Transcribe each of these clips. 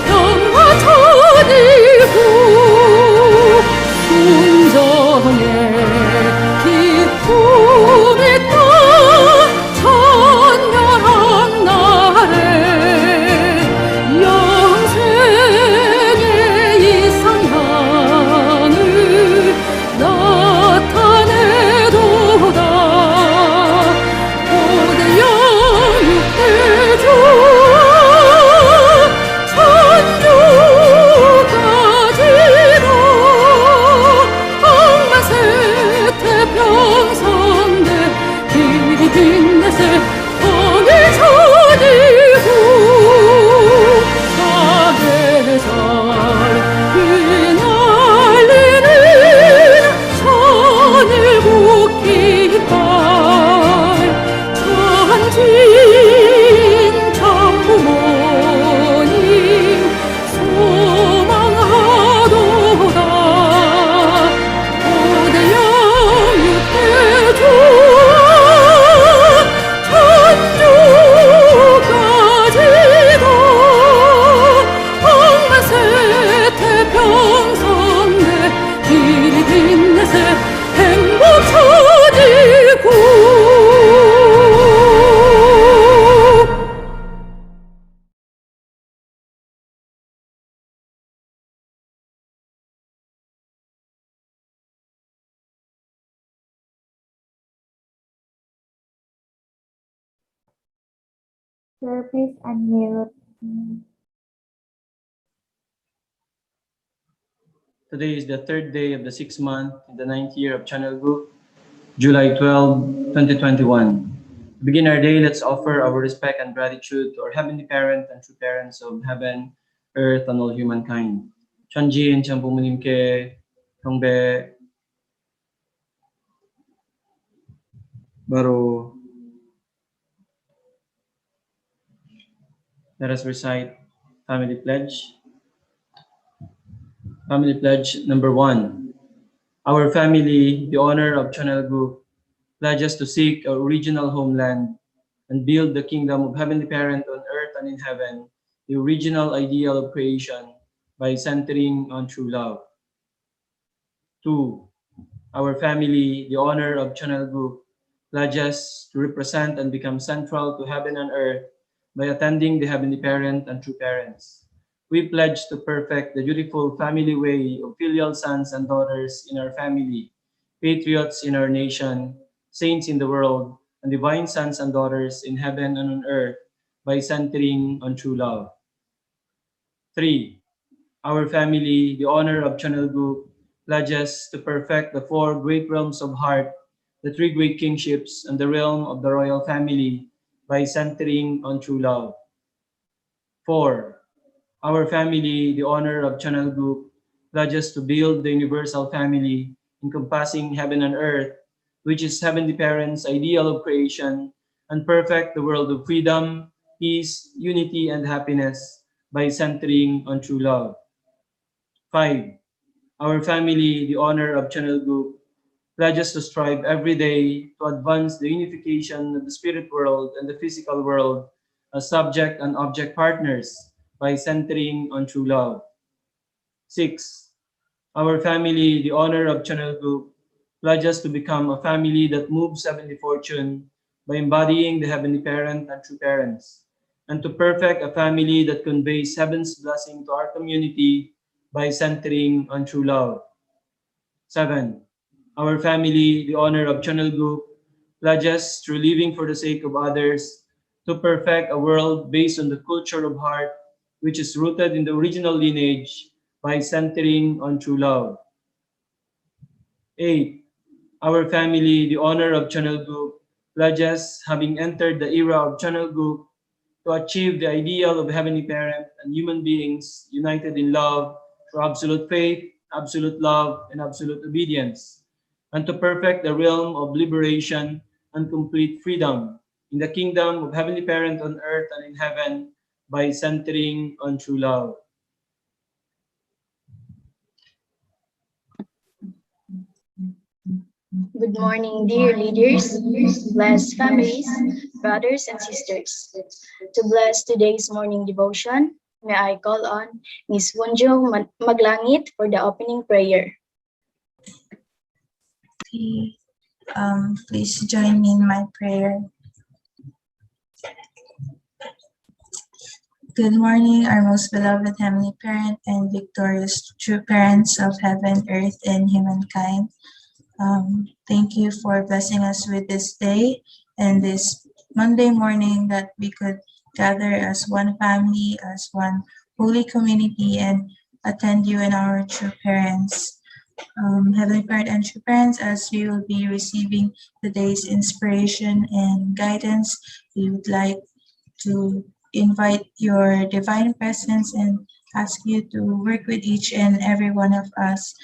평화천이고 순정의 기쁨이 떠 천년한 날에 영생의 이상향을 나타내도다. 고대 영육대주 천주까지도 억만세태 평성대 길이 빛내세 통일천이고 사계절 휘날리는 천일국 깃발 천진 참부모님 소망하도다. 고대 영육대주 천주까지도 억만세태 평성대 길이 빛내세 행복천이고. Sir, please unmute. Today is the third day of the 6th month in the 9th year of Channel Group, July 12, 2021. To begin our day, let's offer our respect and gratitude to our Heavenly Parent and true parents of heaven, earth, and all humankind. 천지인 참 부모님께 경배 바로. Let us recite Family Pledge. Family Pledge number 1. Our family, the honor of Channel Group, pledges to seek our original homeland and build the kingdom of Heavenly Parent on earth and in heaven, the original ideal of creation, by centering on true love. 2. Our family, the honor of Channel Group, pledges to represent and become central to heaven and earth by attending the Heavenly Parent and true parents. We pledge to perfect the beautiful family way of filial sons and daughters in our family, patriots in our nation, saints in the world, and divine sons and daughters in heaven and on earth by centering on true love. 3. Our family, the honor of Channel Group, pledges to perfect the 4 great realms of heart, the 3 great kingships, and the realm of the royal family by centering on true love. 4. Our family, the honor of Channel Group, pledges to build the universal family encompassing heaven and earth, which is Heavenly Parent's ideal of creation, and perfect the world of freedom, peace, unity, and happiness by centering on true love. 5. Our family, the honor of Channel Group, pledges to strive every day to advance the unification of the spirit world and the physical world as subject and object partners by centering on true love. 6. Our family, the honor of Channel Group, pledges to become a family that moves heavenly fortune by embodying the Heavenly Parent and true parents, and to perfect a family that conveys heaven's blessing to our community by centering on true love. 7. Our family, the honor of Channel Group, pledges through living for the sake of others to perfect a world based on the culture of heart, which is rooted in the original lineage by centering on true love. 8. Our family, the honor of Channel Group, pledges, having entered the era of Channel Group, to achieve the ideal of Heavenly Parent and human beings united in love through absolute faith, absolute love, and absolute obedience, and to perfect the realm of liberation and complete freedom in the kingdom of Heavenly Parent on earth and in heaven by centering on true love. Good morning, dear leaders, blessed families, brothers and sisters. To bless today's morning devotion, May I call on Ms. Wonjo Maglangit for the opening prayer. Please join me in my prayer. Good morning, our most beloved Heavenly Parent and victorious true parents of heaven, earth, and humankind. Thank you for blessing us with this day and this Monday morning that we could gather as one family, as one holy community, and attend you and our true parents. Heavenly Parent and true parents, as we will be receiving today's inspiration and guidance, we would like to invite your divine presence and ask you to work with each and every one of us.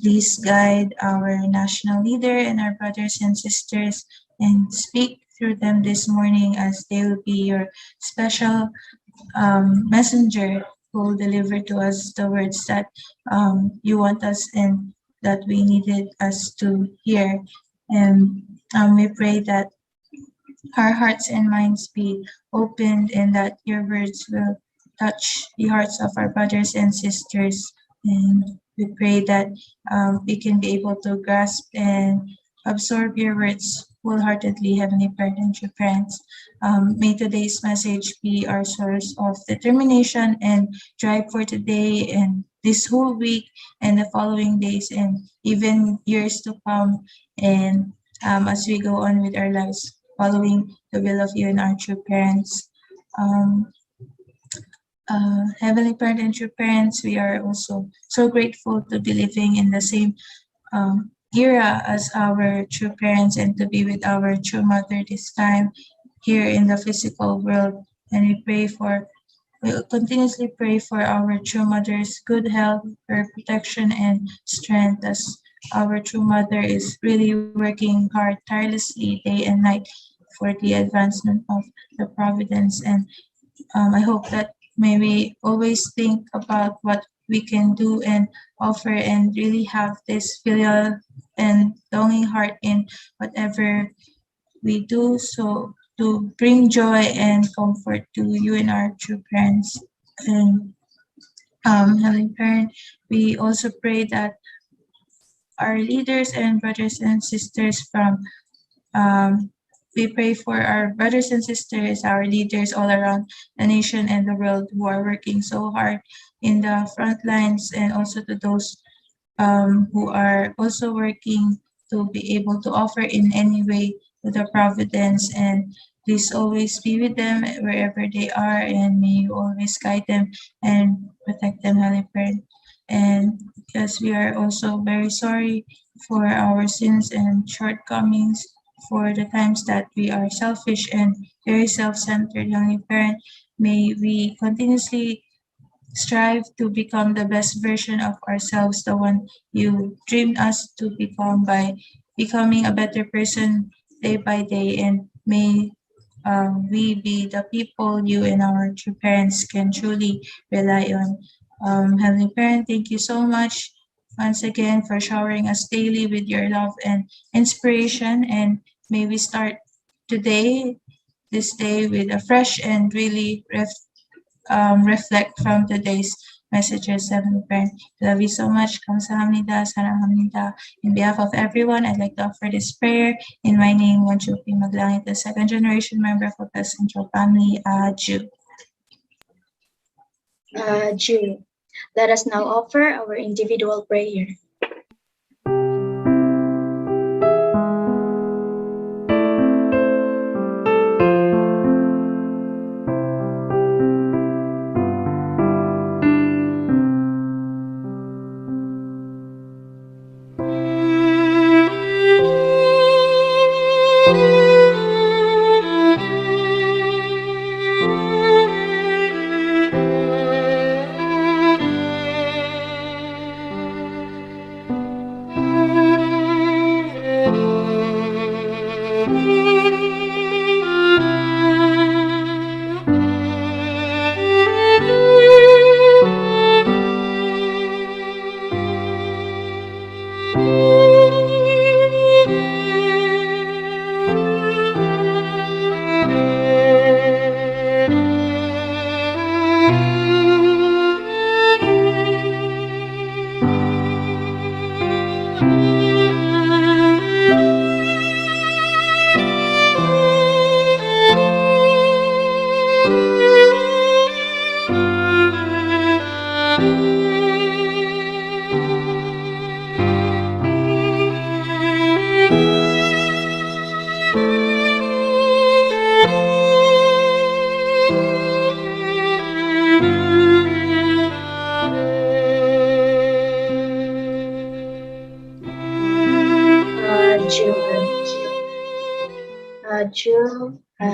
Please guide our national leader and our brothers and sisters and speak through them this morning, as they will be your special messenger who will deliver to us the words that you want us and that we needed us to hear. And we pray that our hearts and minds be opened and that your words will touch the hearts of our brothers and sisters. And we pray that we can be able to grasp and absorb your words wholeheartedly, Heavenly Parent and true parents. May today's message be our source of determination and drive for today and this whole week and the following days and even years to come. And as we go on with our lives, following the will of you and our true parents. Heavenly Parent and true parents, we are also so grateful to be living in the same era as our true parents and to be with our true mother this time here in the physical world. And we'll continuously pray for our true mother's good health, her protection and strength, as our true mother is really working hard tirelessly day and night for the advancement of the providence. And I hope that may we always think about what we can do and offer and really have this filial and longing heart in whatever we do, so to bring joy and comfort to you and our true parents. And Heavenly Parent, we also pray that our leaders and brothers and sisters from we pray for our brothers and sisters, our leaders all around the nation and the world who are working so hard in the front lines, and also to those who are also working to be able to offer in any way to the providence. And please always be with them wherever they are, and may you always guide them and protect them, Holy Parent. And because we are also very sorry for our sins and shortcomings, for the times that we are selfish and very self-centered, Holy Parent, may we continuously strive to become the best version of ourselves, the one you dreamed us to become, by becoming a better person day by day. And may we be the people you and our true parents can truly rely on. Heavenly Parent, thank you so much once again for showering us daily with your love and inspiration. And may we start this day with a fresh and really reflect from today's messages, Heavenly Parent. Love you so much. Kamsahamnida, Saranghamnida. In behalf of everyone, I'd like to offer this prayer in my name, Wanchupi Maglangit, the second generation member of the Central Family, Jew. Jew. Let us now offer our individual prayer.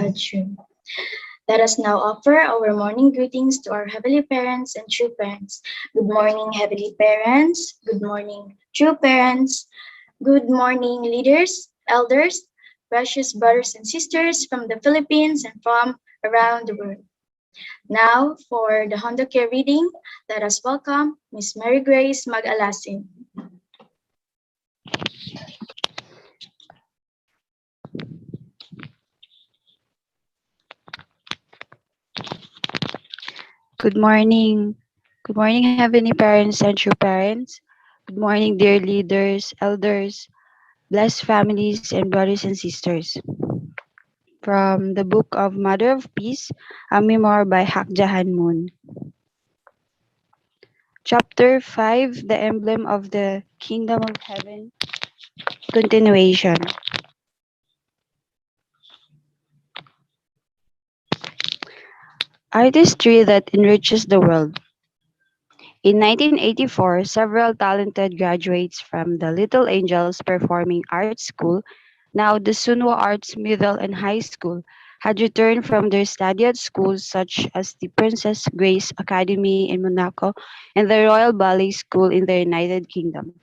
Adjun. Let us now offer our morning greetings to our heavenly parents and true parents. Good morning, heavenly parents. Good morning, true parents. Good morning, leaders, elders, precious brothers and sisters from the Philippines and from around the world. Now, for the Honda Care reading, let us welcome Miss Mary Grace Mag-Alasin. Good morning. Good morning, Heavenly Parents and true parents. Good morning, dear leaders, elders, blessed families, and brothers and sisters. From the book of Mother of Peace, a memoir by Hakjahan Moon. Chapter 5, The Emblem of the Kingdom of Heaven, continuation. Artistry that enriches the world. In 1984, several talented graduates from the Little Angels Performing Arts School, now the Sunwa Arts Middle and High School, had returned from their study at schools such as the Princess Grace Academy in Monaco and the Royal Ballet School in the United Kingdom.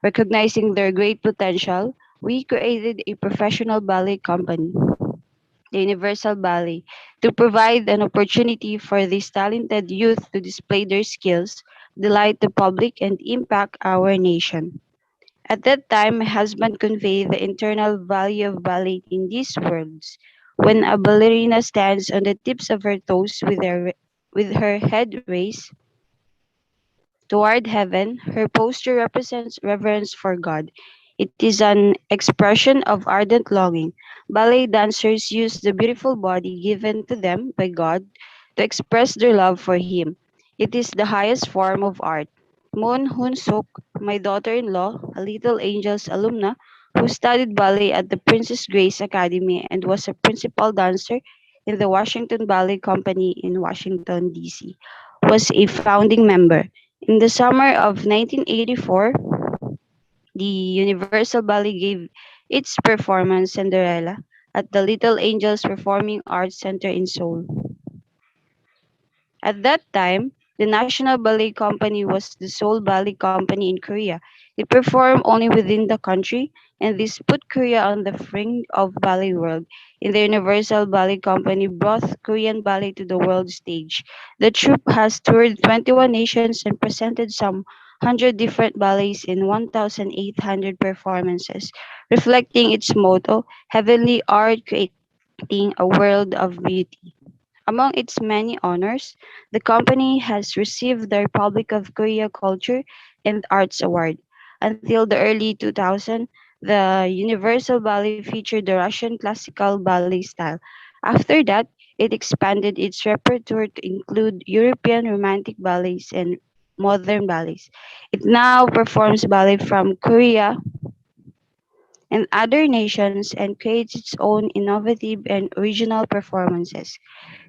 Recognizing their great potential, we created a professional ballet company, the Universal Ballet, to provide an opportunity for these talented youth to display their skills, delight the public, and impact our nation. At that time, my husband conveyed the internal value of ballet in these words. When a ballerina stands on the tips of her toes with her head raised toward heaven, her posture represents reverence for God. It is an expression of ardent longing. Ballet dancers use the beautiful body given to them by God to express their love for Him. It is the highest form of art. Moon Hoon Suk, my daughter-in-law, a Little Angels alumna who studied ballet at the Princess Grace Academy and was a principal dancer in the Washington Ballet Company in Washington, D.C., was a founding member. In the summer of 1984, the Universal Ballet gave its performance Cinderella at the Little Angels Performing Arts Center in Seoul. At that time, the National Ballet Company was the sole ballet company in Korea. It performed only within the country, and this put Korea on the fringe of ballet world. In the Universal Ballet Company brought Korean ballet to the world stage. The troupe has toured 21 nations and presented some 100 different ballets in 1,800 performances, reflecting its motto, Heavenly Art Creating a World of Beauty. Among its many honors, the company has received the Republic of Korea Culture and Arts Award. Until the early 2000s, the Universal Ballet featured the Russian classical ballet style. After that, it expanded its repertoire to include European romantic ballets and modern ballets. It now performs ballet from Korea and other nations and creates its own innovative and original performances.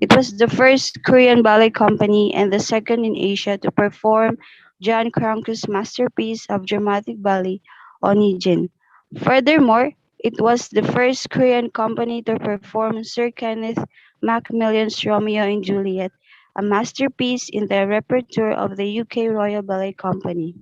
It was the first Korean ballet company and the second in Asia to perform John Cranku's masterpiece of dramatic ballet, Onijin. Furthermore, it was the first Korean company to perform Sir Kenneth Macmillan's Romeo and Juliet, a masterpiece in the repertoire of the UK Royal Ballet Company.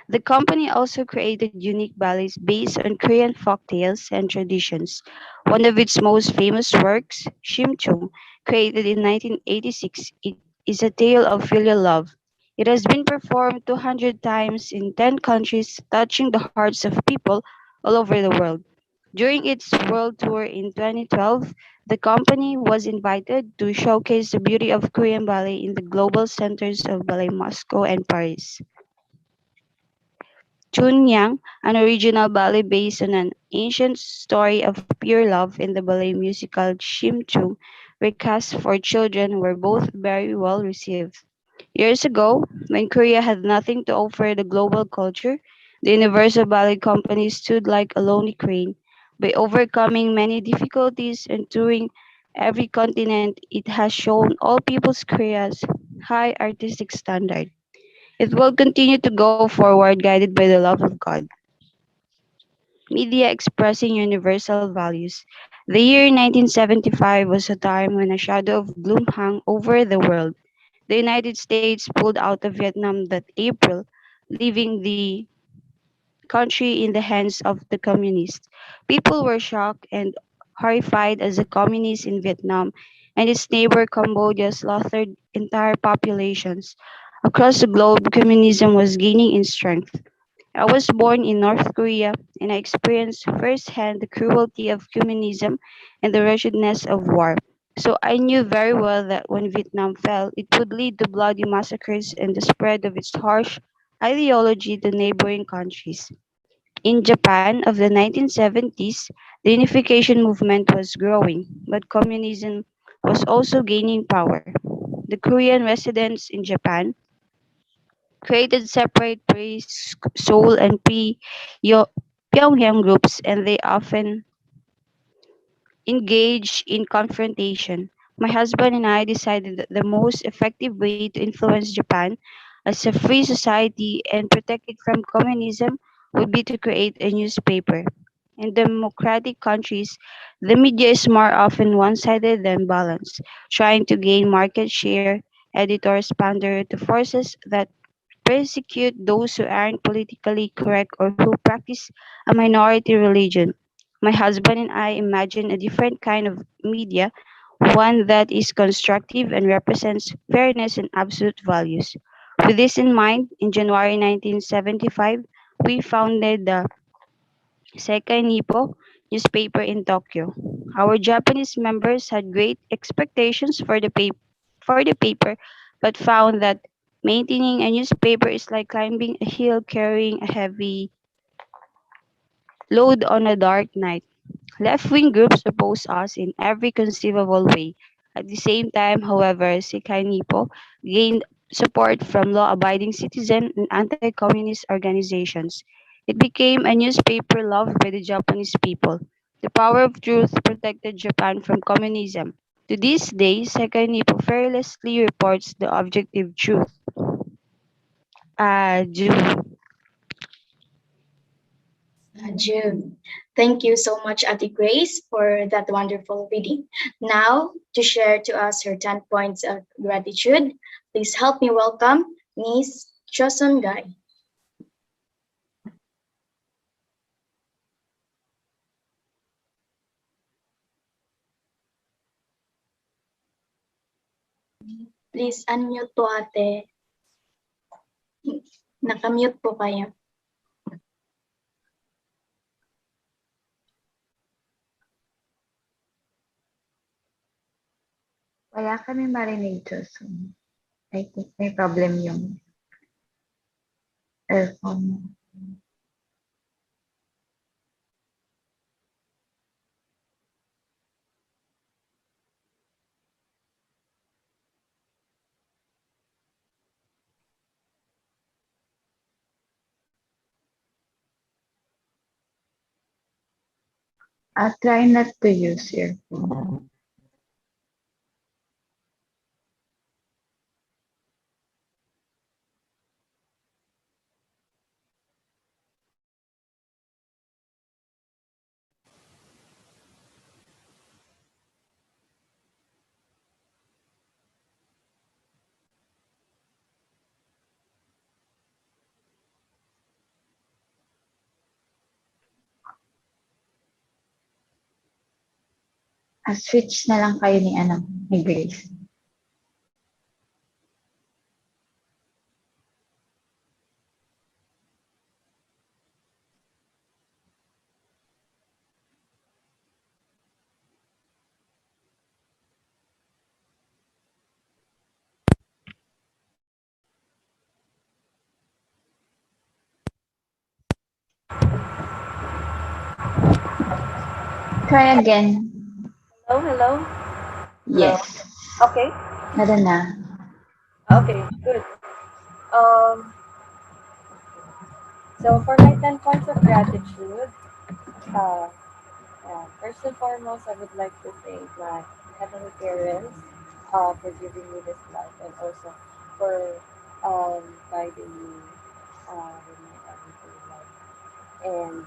The company also created unique ballets based on Korean folk tales and traditions. One of its most famous works, Shimchung, created in 1986, it is a tale of filial love. It has been performed 200 times in 10 countries, touching the hearts of people all over the world. During its world tour in 2012, the company was invited to showcase the beauty of Korean ballet in the global centers of ballet Moscow and Paris. Chunyang, an original ballet based on an ancient story of pure love, and the ballet musical Shimchung, recast for children, were both very well received. Years ago, when Korea had nothing to offer the global culture, the Universal Ballet Company stood like a lonely crane. By overcoming many difficulties and touring every continent, it has shown all peoples Korea's high artistic standard. It will continue to go forward guided by the love of God. Media expressing universal values. The year 1975 was a time when a shadow of gloom hung over the world. The United States pulled out of Vietnam that April, leaving the country in the hands of the communists. People were shocked and horrified as the communists in Vietnam and its neighbor Cambodia slaughtered entire populations. Across the globe, communism was gaining in strength. I was born in North Korea and I experienced firsthand the cruelty of communism and the wretchedness of war. So I knew very well that when Vietnam fell, it would lead to bloody massacres and the spread of its harsh ideology to neighboring countries. In Japan of the 1970s, the unification movement was growing, but communism was also gaining power. The Korean residents in Japan created separate Seoul and Pyongyang groups, and they often engaged in confrontation. My husband and I decided that the most effective way to influence Japan as a free society and protect it from communism would be to create a newspaper. In democratic countries, the media is more often one sided than balanced, trying to gain market share. Editors pander to forces that persecute those who aren't politically correct or who practice a minority religion. My husband and I imagine a different kind of media, one that is constructive and represents fairness and absolute values. With this in mind, in January 1975, we founded the Sekai Nippo newspaper in Tokyo. Our Japanese members had great expectations for the paper, but found that maintaining a newspaper is like climbing a hill carrying a heavy load on a dark night. Left wing groups opposed us in every conceivable way. At the same time, however, Sekai Nippo gained support from law abiding citizen and anti communist organizations. It became a newspaper loved by the Japanese people. The power of truth protected Japan from communism. To this day, Sekai Nippo fearlessly reports the objective truth. Ju. June. Thank you so much, Ati Grace, for that wonderful reading. Now, to share to us her 10 points of gratitude, please help me welcome Miss Chosun Gai. Please unmute po ate. Nakamute po kayo. Wala kami marinig, Josun. I think may problem yung earphone mo. Try not to use your phone. Switch na lang kayo ni Grace. Try again. Hello, hello. Yes. Okay, Meron na. okay, good. Um, so for my 10 points of gratitude, uh, first and foremost, I would like to thank my heavenly parents for giving me this life and also for guiding me with my everyday life. And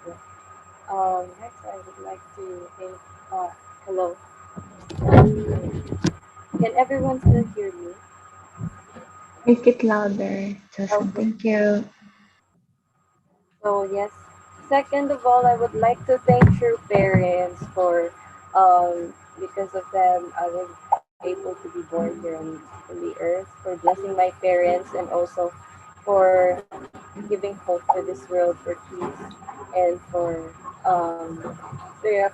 next, I would like to thank Hello. Can everyone still hear me? Make it louder, Justin. Okay. Thank you. So yes. Second of all, I would like to thank true parents for, because of them, I was able to be born here on the earth. For blessing my parents, and also for giving hope for this world, for peace, and for the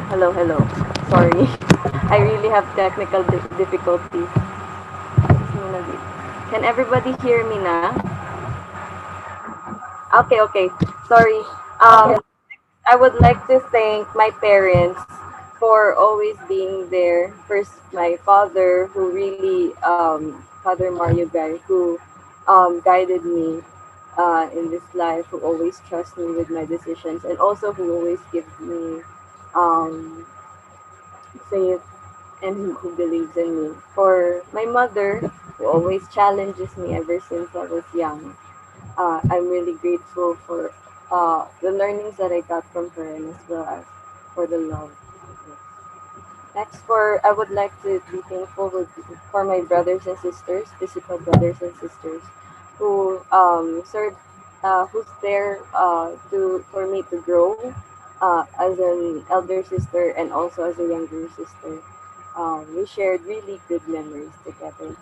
hello, hello. Sorry, I really have technical difficulties. Can everybody hear me now? Okay. Sorry. Um, I would like to thank my parents for always being there. First, my father, who really, Father Mario Guy, who guided me in this life, who always trusts me with my decisions, and also who always gives me um, faith and who believes in me. For my mother, who always challenges me ever since I was young. I'm really grateful for the learnings that I got from her, and as well as for the love. Yes. Next, for I would like to be thankful for my brothers and sisters, physical brothers and sisters, who serve, who's there to for me to grow as an elder sister and also as a younger sister. We shared really good memories together.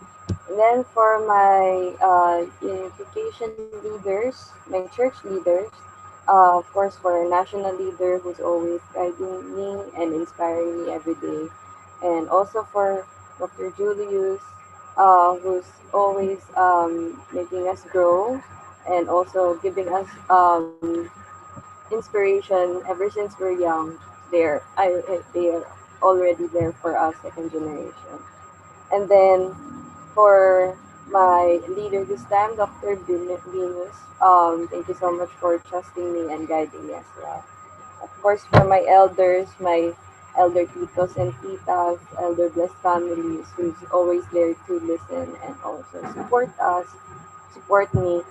And then for my unification leaders, my church leaders, of course, for a national leader who's always guiding me and inspiring me every day, and also for Dr. Julius, who's always making us grow and also giving us inspiration ever since we're young. They are already there for us, second generation. And then for my leader this time, Dr. Venus, thank you so much for trusting me and guiding me as well. Of course, for my elders, my elder titos and titas, elder blessed families, who's always there to listen and also support us, support me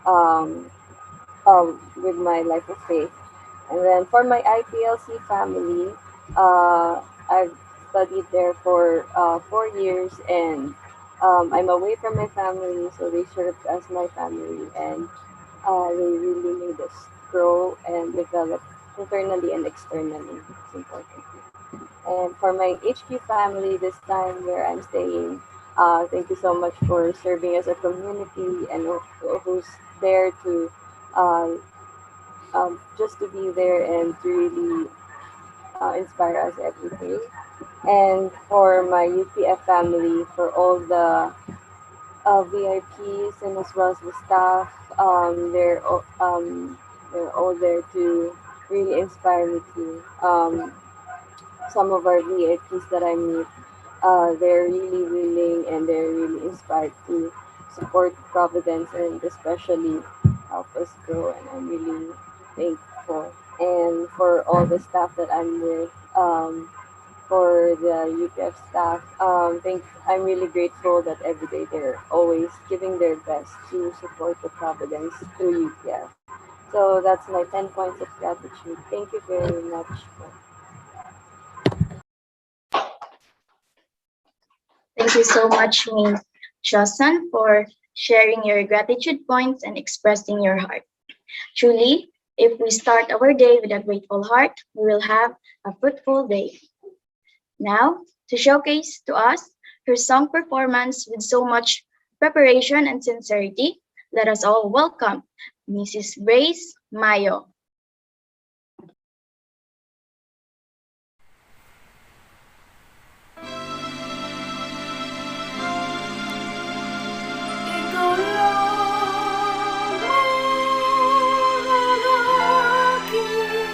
um, with my life of faith. And then for my IPLC family, I've studied there for 4 years, and I'm away from my family, so they served as my family, and they really made us grow and develop internally and externally. It's important. And for my HQ family, this time where I'm staying, thank you so much for serving as a community and who's there to uh, just to be there and to really inspire us every day. And for my UPF family, for all the VIPs and as well as the staff, they're all there to really inspire me too. Some of our VIPs that I meet, they're really willing and they're really inspired to support Providence and especially help us grow. And I'm really thankful. And for all the staff that I'm with, for the UPF staff, I'm really grateful that every day they're always giving their best to support the Providence through UPF. So that's my 10 points of gratitude. Thank you very much. Thank you so much, Ms. Johnson, for sharing your gratitude points and expressing your heart. Truly, if we start our day with a grateful heart, we will have a fruitful day. Now, to showcase to us her song performance with so much preparation and sincerity, let us all welcome Mrs. Grace Mayo. Ikaw lang ang aking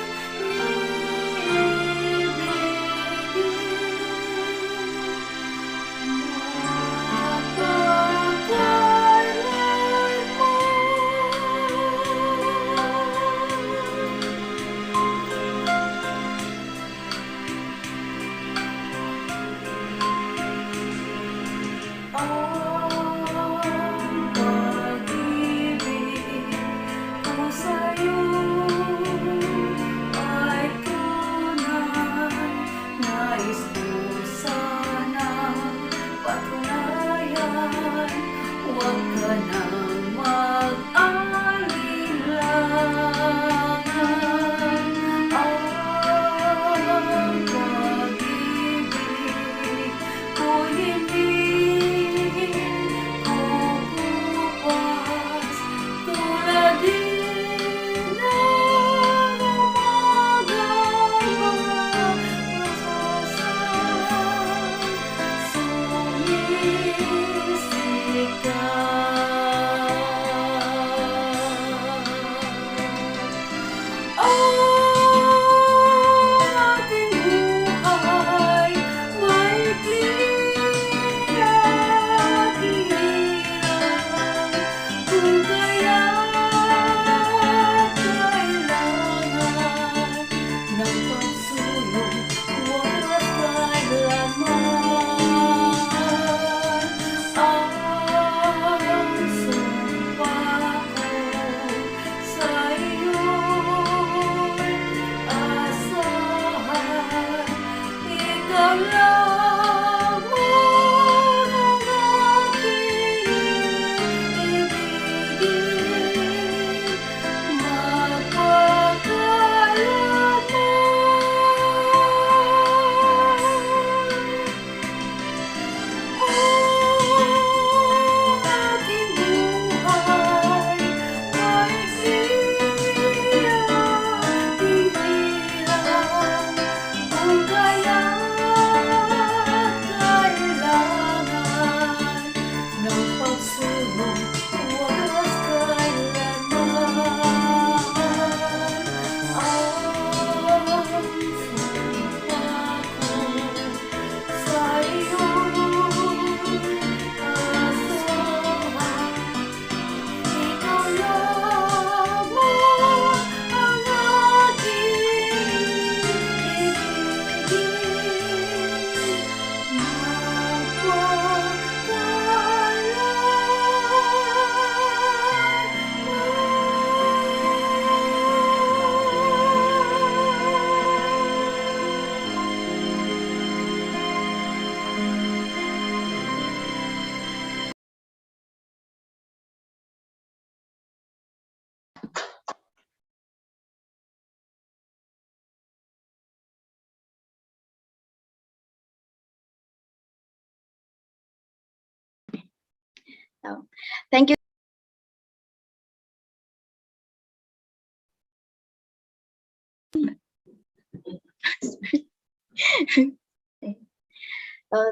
Now, thank you.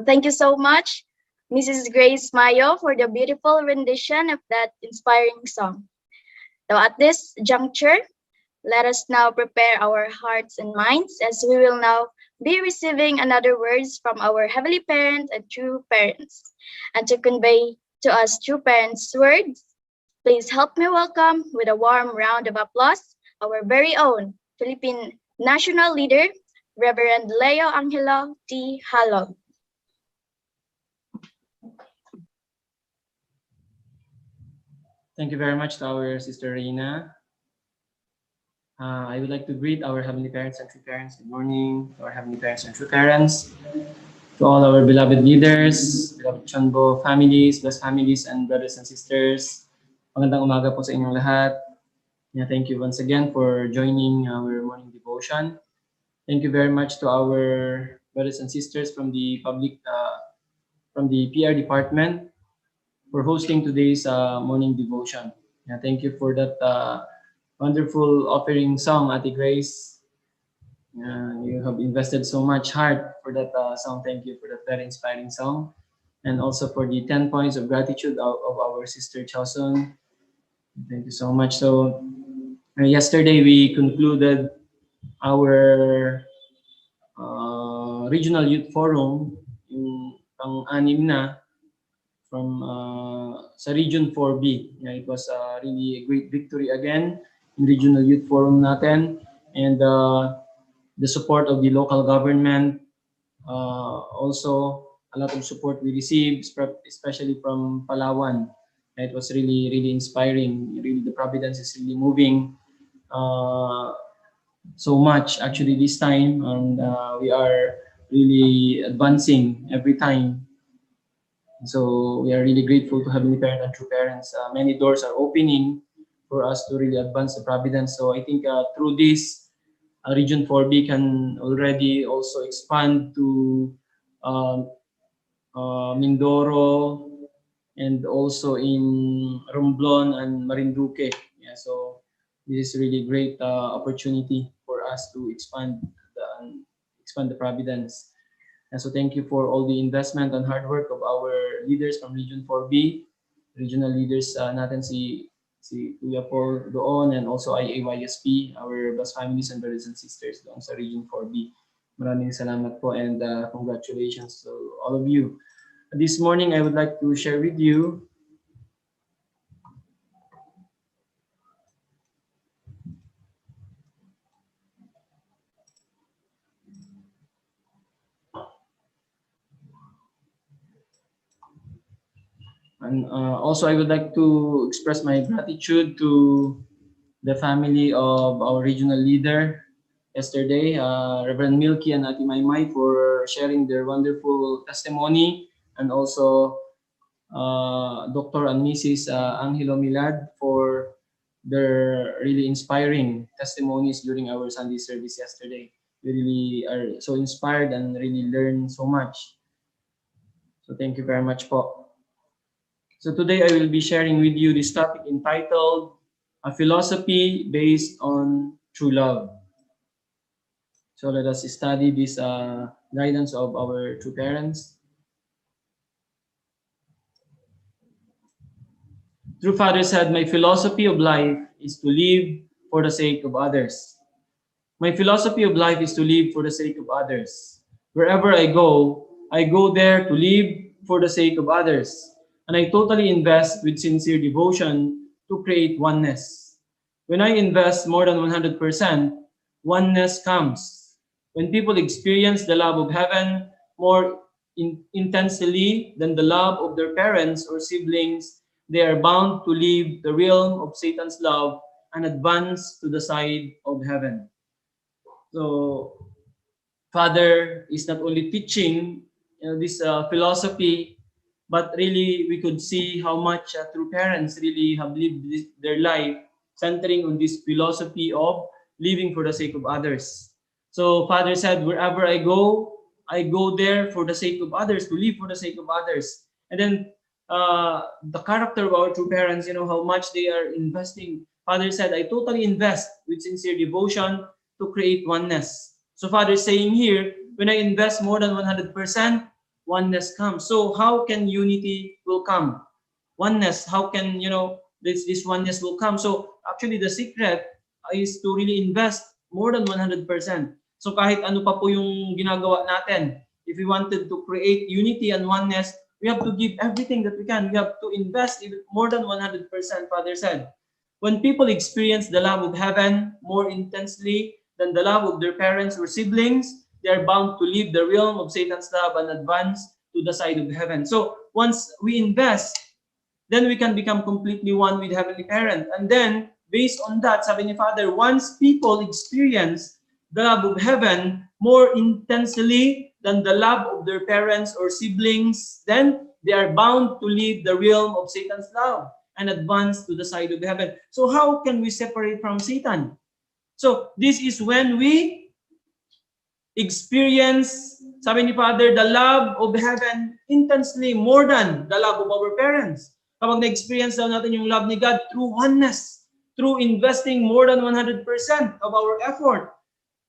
Thank you so much, Mrs. Grace Mayo, for the beautiful rendition of that inspiring song. Now, at this juncture, let us now prepare our hearts and minds as we will now be receiving another words from our Heavenly Parent and true parents. And to convey to us true parents' words, please help me welcome with a warm round of applause our very own Philippine National Leader, Reverend Leo Angelo T. Halog. Thank you very much to our Sister Reina. I would like to greet our Heavenly Parents and True Parents. Good morning to our Heavenly Parents and True Parents. To all our beloved leaders, beloved Chonbo families, blessed families, and brothers and sisters. Magandang umaga po sa inyong lahat. Thank you once again for joining our morning devotion. Thank you very much to our brothers and sisters from the PR department for hosting today's morning devotion. Thank you for that wonderful offering song, Ate Grace. You have invested so much heart for that song. Thank you for that very inspiring song. And also for the 10 points of gratitude of our sister Chosun. Thank you so much. So yesterday we concluded our regional youth forum, yung pang-anim na from sa Region 4B. It was really a great victory again in Regional Youth Forum natin, and the support of the local government, also a lot of support we received, especially from Palawan. It was really, really inspiring. Really, the Providence is really moving so much actually this time, and we are really advancing every time. So we are really grateful to Heavenly Parent and True Parents. Many doors are opening for us to really advance the Providence. So I think through this, Region 4B can already also expand to Mindoro and also in Romblon and Marinduque. So this is really great opportunity for us to expand the Providence. And so thank you for all the investment and hard work of our leaders from Region 4B. regional leaders natin si Kuya Paul doon, and also IAYSP, our best families and brothers and sisters doon sa Region 4B. Maraming salamat po, and congratulations to all of you. This morning, I would like to share with you and also I would like to express my gratitude to the family of our regional leader yesterday, Reverend Milky and Ati Maymay, for sharing their wonderful testimony, and also Dr. and Mrs. Angelo Milad for their really inspiring testimonies during our Sunday service yesterday. We really are so inspired and really learned so much. So thank you very much po. So today I will be sharing with you this topic entitled A Philosophy Based on True Love. So let us study this guidance of our true parents. True Father said, "My philosophy of life is to live for the sake of others. My philosophy of life is to live for the sake of others. Wherever I go there to live for the sake of others. And I totally invest with sincere devotion to create oneness. When I invest more than 100%, oneness comes. When people experience the love of heaven more intensely than the love of their parents or siblings, they are bound to leave the realm of Satan's love and advance to the side of heaven." So, Father is not only teaching this philosophy, but really we could see how much true parents really have lived their life centering on this philosophy of living for the sake of others. So Father said, wherever I go there for the sake of others, to live for the sake of others. And then the character of our true parents, how much they are investing. Father said, I totally invest with sincere devotion to create oneness. So Father is saying here, when I invest more than 100%, oneness comes. So how can unity will come? Oneness, how can, this oneness will come? So actually the secret is to really invest more than 100%. So kahit ano pa po yung ginagawa natin, if we wanted to create unity and oneness, we have to give everything that we can. We have to invest even more than 100%, Father said. When people experience the love of heaven more intensely than the love of their parents or siblings, they are bound to leave the realm of Satan's love and advance to the side of heaven. So once we invest, then we can become completely one with Heavenly Parent. And then, based on that, sabi ni Father, once people experience the love of heaven more intensely than the love of their parents or siblings, then they are bound to leave the realm of Satan's love and advance to the side of heaven. So how can we separate from Satan? So this is when we experience, sabi ni Father, the love of heaven intensely more than the love of our parents. Kapag na-experience daw natin yung love ni God through oneness, through investing more than 100% of our effort,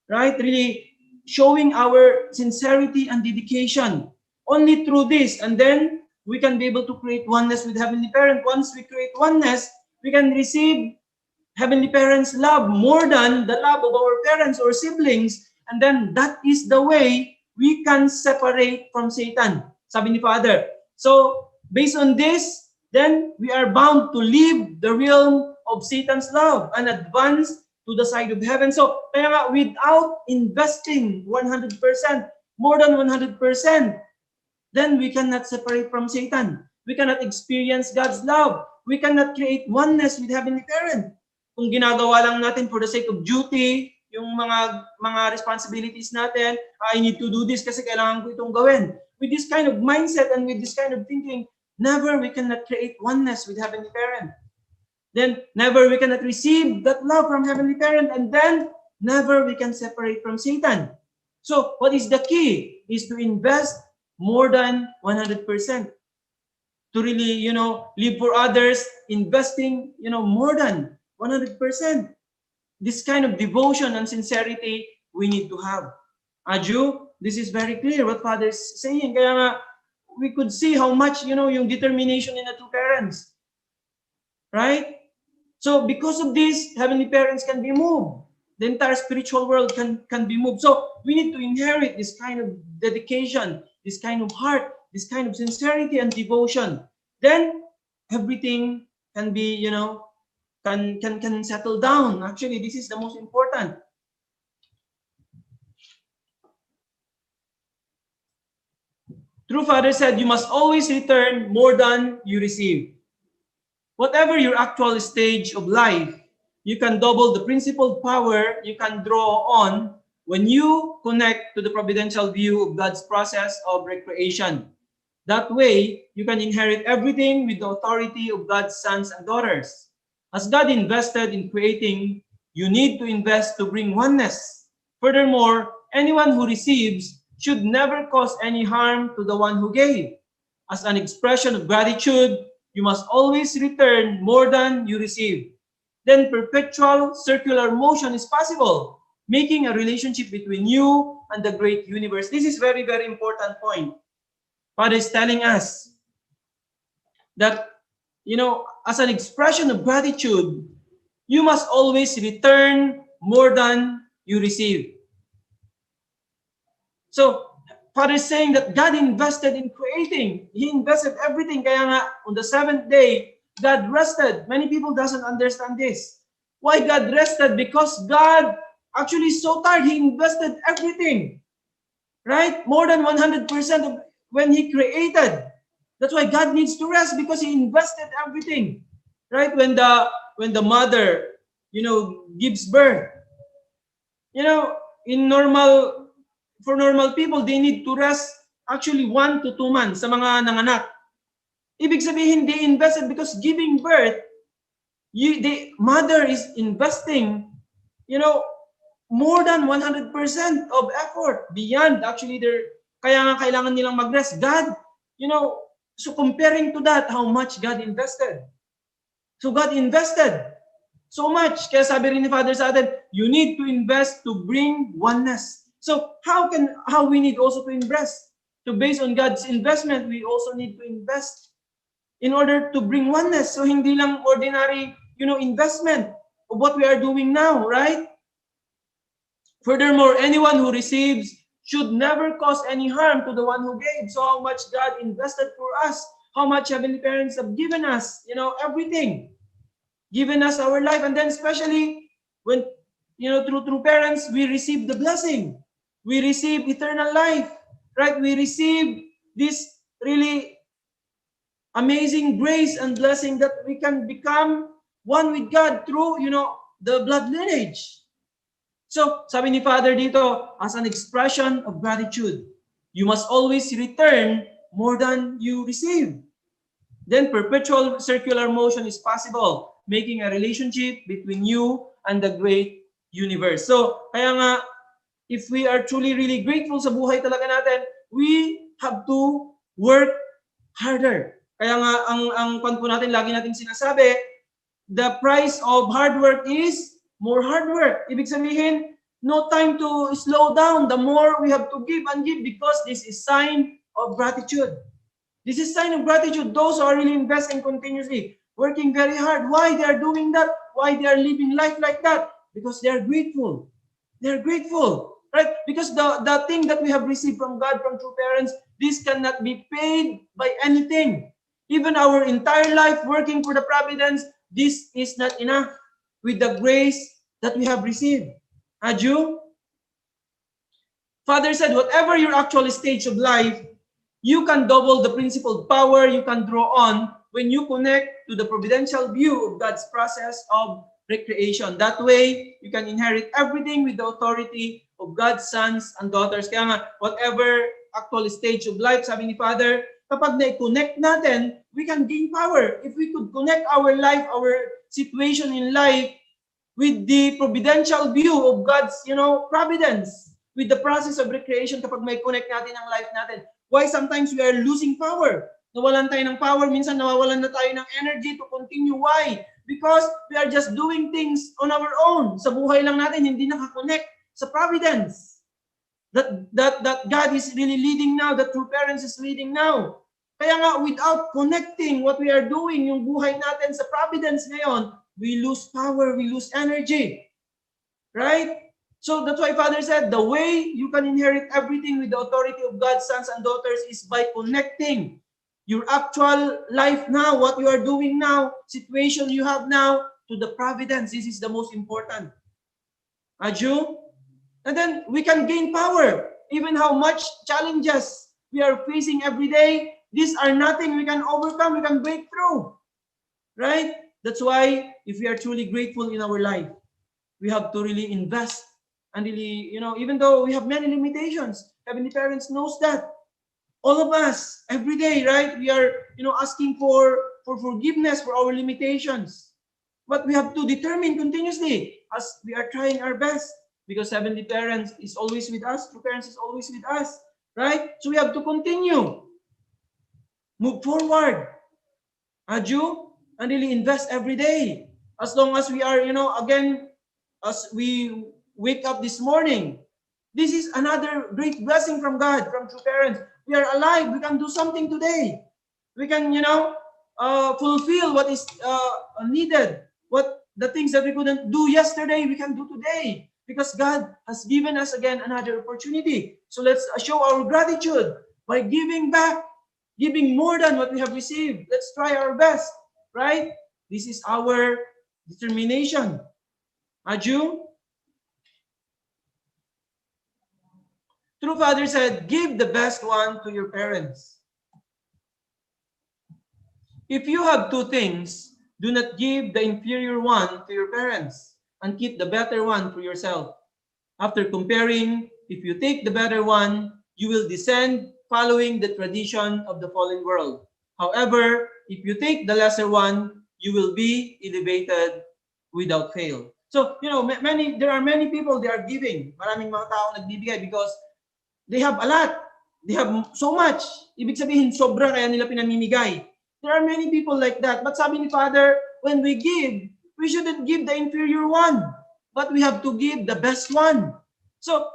right? Really showing our sincerity and dedication. Only through this, and then we can be able to create oneness with Heavenly Parent. Once we create oneness, we can receive Heavenly Parent's love more than the love of our parents or siblings. And then that is the way we can separate from Satan, sabi ni Father. So, based on this, then we are bound to leave the realm of Satan's love and advance to the side of heaven. So, kaya nga, without investing 100%, more than 100%, then we cannot separate from Satan. We cannot experience God's love. We cannot create oneness with Heavenly Parent. Kung ginagawa lang natin for the sake of duty, yung mga responsibilities natin, I need to do this kasi kailangan ko itong gawin. With this kind of mindset and with this kind of thinking, never we cannot create oneness with Heavenly Parent. Then never we cannot receive that love from Heavenly Parent, and then never we can separate from Satan. So what is the key? Is to invest more than 100%. To really, live for others, investing, more than 100%. This kind of devotion and sincerity we need to have. Aju, this is very clear what Father is saying. Kaya nga, we could see how much, yung determination in the two parents. right? So because of this, heavenly parents can be moved. The entire spiritual world can be moved. So we need to inherit this kind of dedication, this kind of heart, this kind of sincerity and devotion. Then everything can be, can settle down. Actually, this is the most important. True Father said, you must always return more than you receive. Whatever your actual stage of life, you can double the principled power you can draw on when you connect to the providential view of God's process of recreation. That way, you can inherit everything with the authority of God's sons and daughters. As God invested in creating, you need to invest to bring oneness. Furthermore, anyone who receives should never cause any harm to the one who gave. As an expression of gratitude, you must always return more than you receive. Then perpetual circular motion is possible, making a relationship between you and the great universe. This is very, very important point. Father is telling us that, as an expression of gratitude, you must always return more than you receive. So, Father is saying that God invested in creating. He invested everything. Kaya nga, on the seventh day, God rested. Many people doesn't understand this. Why God rested? Because God actually is so tired. He invested everything. Right? More than 100% of when He created. That's why God needs to rest, because He invested everything. Right? When the mother, gives birth. For normal people, they need to rest actually 1 to 2 months sa mga nanganak. Ibig sabihin, they invested because giving birth, the mother is investing, more than 100% of effort beyond actually kaya nga kailangan nilang mag-rest. God, so comparing to that, how much God invested. So God invested so much. Kaya sabi rin ni Father sa atin, you need to invest to bring oneness. So how we need also to invest? So based on God's investment, we also need to invest in order to bring oneness. So hindi lang ordinary, investment of what we are doing now, right? Furthermore, anyone who receives should never cause any harm to the one who gave. So how much God invested for us, how much heavenly parents have given us, everything. Given us our life, and then especially when, through parents, we receive the blessing. We receive eternal life, right? We receive this really amazing grace and blessing that we can become one with God through, the blood lineage. So, sabi ni Father dito, as an expression of gratitude, you must always return more than you receive. Then perpetual circular motion is possible, making a relationship between you and the great universe. So, kaya nga, if we are truly, really grateful sa buhay talaga natin, we have to work harder. Kaya nga, ang po natin, lagi natin sinasabi, the price of hard work is more hard work. Ibig sabihin, no time to slow down. The more we have to give and give, because this is sign of gratitude. This is sign of gratitude. Those who are really investing continuously, working very hard. Why they are doing that? Why they are living life like that? Because they are grateful. They are grateful. Right? Because the thing that we have received from God, from true parents, this cannot be paid by anything. Even our entire life working for the providence, this is not enough with the grace that we have received. Aju? Father said, whatever your actual stage of life, you can double the principled power you can draw on when you connect to the providential view of God's process of recreation. That way, you can inherit everything with the authority of God's sons and daughters. Kaya nga, whatever actual stage of life, sabi ni Father, kapag na-connect natin, we can gain power. If we could connect our life, our situation in life with the providential view of God's, providence, with the process of recreation, kapag may connect natin ang life natin. Why sometimes we are losing power? Nawalan tayo ng power, minsan nawawalan na tayo ng energy to continue. Why? Because we are just doing things on our own. Sa buhay lang natin, hindi nakakonect sa providence that God is really leading now, that true parents is leading now. Kaya nga, without connecting what we are doing, yung buhay natin sa providence ngayon, we lose power, we lose energy. Right? So that's why Father said, the way you can inherit everything with the authority of God's sons and daughters is by connecting your actual life now, what you are doing now, situation you have now, to the providence. This is the most important. Aju? And then we can gain power. Even how much challenges we are facing every day, these are nothing we can overcome, we can break through. Right? That's why if we are truly grateful in our life, we have to really invest and really, even though we have many limitations, Heavenly Parents knows that. All of us, every day, right? We are, asking for forgiveness for our limitations. But we have to determine continuously as we are trying our best, because Heavenly Parents is always with us, True Parents is always with us, right? So we have to continue. Move forward. Aju? And really invest every day. As long as we are, again, as we wake up this morning, this is another great blessing from God, from True Parents. We are alive. We can do something today. We can, fulfill what is needed. What the things that we couldn't do yesterday, we can do today. Because God has given us again another opportunity. So let's show our gratitude by giving back, giving more than what we have received. Let's try our best, right? This is our determination. Aju? True Father said, give the best one to your parents. If you have two things, do not give the inferior one to your parents and keep the better one for yourself. After comparing, if you take the better one, you will descend following the tradition of the fallen world. However, if you take the lesser one, you will be elevated without fail. So, there are many people, they are giving. Maraming mga tao nagbibigay because they have a lot. They have so much. Ibig sabihin, sobra kaya nila pinamimigay. There are many people like that. But sabi ni Father, when we give, we shouldn't give the inferior one, but we have to give the best one. So,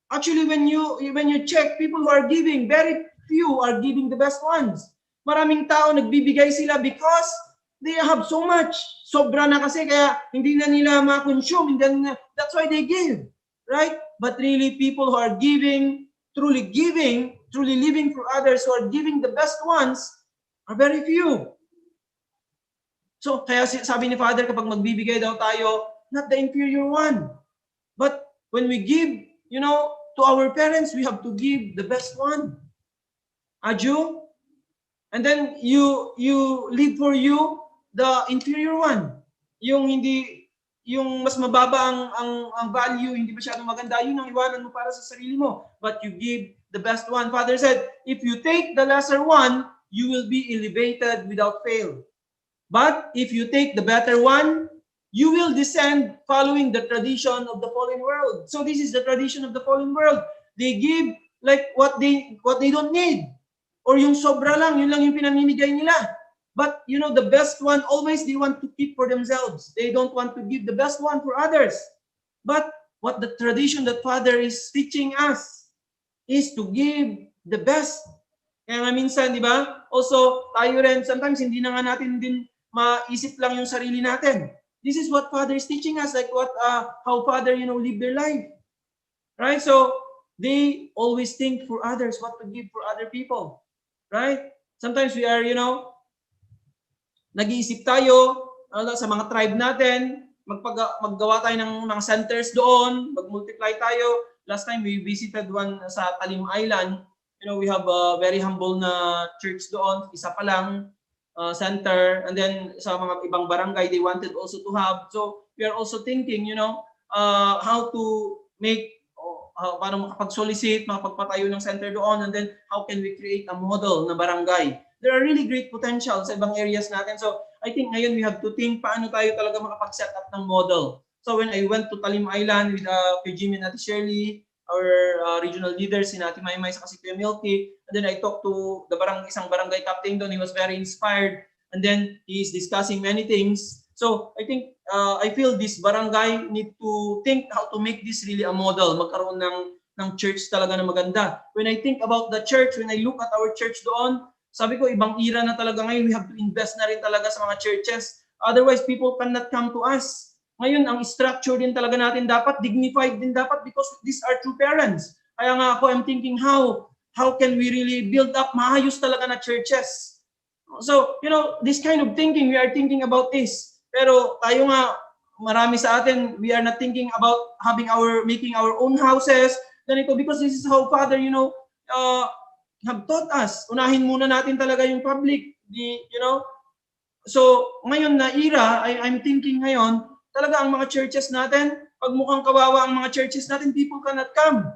actually, when you check, people who are giving, very few are giving the best ones. Maraming tao nagbibigay sila because they have so much. Sobra na kasi kaya hindi na nila ma-consume. That's why they give. Right? But really, people who are giving, truly living for others, who are giving the best ones, are very few. So, kaya sabi ni Father, kapag magbibigay daw tayo, not the inferior one. But when we give, to our parents, we have to give the best one. Aju? And then you leave for you the inferior one. Yung mas mababa ang value, hindi masyadong maganda, yun ang iwanan mo para sa sarili mo. But you give the best one. Father said, if you take the lesser one, you will be elevated without fail. But if you take the better one, you will descend following the tradition of the fallen world. So this is the tradition of the fallen world. They give like what they don't need. Or yung sobra lang, yun lang yung pinamimigay nila. But the best one, always they want to keep for themselves. They don't want to give the best one for others. But what the tradition that Father is teaching us is to give the best. Kaya nga minsan, di ba? Also, tayo rin, sometimes hindi na nga natin din maisip lang yung sarili natin. This is what Father is teaching us, like how Father, live their life. Right? So, they always think for others, what to give for other people. Right? Sometimes we are, nag-iisip tayo sa mga tribe natin, maggawa tayo ng mga centers doon, mag-multiply tayo. Last time we visited one sa Talim Island. We have a very humble na church doon, isa pa lang center, and then sa mga ibang barangay they wanted also to have. So we are also thinking, how to make, paano makapag-solicit, makapagpatayo ng center doon, and then how can we create a model na barangay. There are really great potential sa ibang areas natin. So I think ngayon we have to think paano tayo talaga makapag-set up ng model. So when I went to Talim Island with Jimmy and Ate Shirley, our regional leaders, si Ate Maymay sa si Kuya Milky, and then I talked to the isang barangay captain doon. He was very inspired, and then he is discussing many things. So I think I feel this barangay need to think how to make this really a model, magkaroon ng church talaga na maganda. When I think about the church, when I look at our church doon, Sabi ko, ibang era na talaga ngayon. We have to invest na rin talaga sa mga churches. Otherwise, people cannot come to us. Ngayon, ang structure din talaga natin dapat, dignified din dapat because these are true parents. Kaya nga ako, I'm thinking how can we really build up maayos talaga na churches? So, this kind of thinking, we are thinking about this. Pero tayo nga, marami sa atin, we are not thinking about making our own houses, ganito, because this is how Father, have taught us. Unahin muna natin talaga yung public, So, ngayon na era, I'm thinking ngayon, talaga ang mga churches natin, pag mukhang kawawa ang mga churches natin, people cannot come.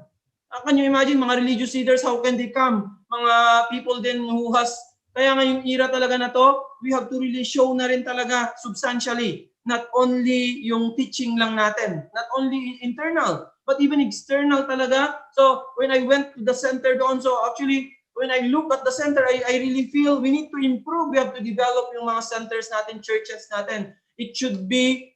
Can you imagine, mga religious leaders, how can they come? Mga people din who has, kaya ngayong era talaga na to, we have to really show na rin talaga substantially, not only yung teaching lang natin, not only internal, but even external talaga. So, when I went to the center doon, so actually, when I look at the center, I really feel we need to improve. We have to develop yung mga centers natin, churches natin. It should be,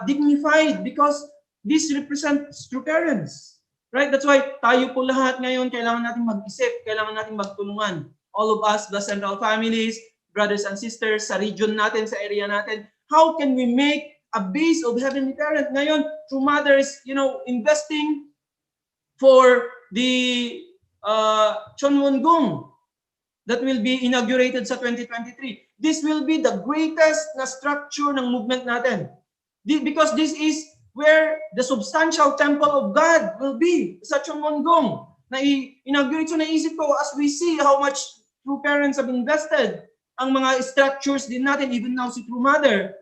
dignified because this represents true parents. Right? That's why tayo po lahat ngayon, kailangan natin mag-isip, kailangan natin magtulungan. All of us, the central families, brothers and sisters, sa region natin, sa area natin, how can we make a base of heavenly parent? Ngayon, True Mother is, investing for the Chonwon-gung that will be inaugurated sa 2023. This will be the greatest na structure ng movement natin. Because this is where the substantial temple of God will be sa Chonwon-gung. Na-inaugurate, so naisip ko, as we see how much True Parents have invested, ang mga structures din natin, even now si True Mother,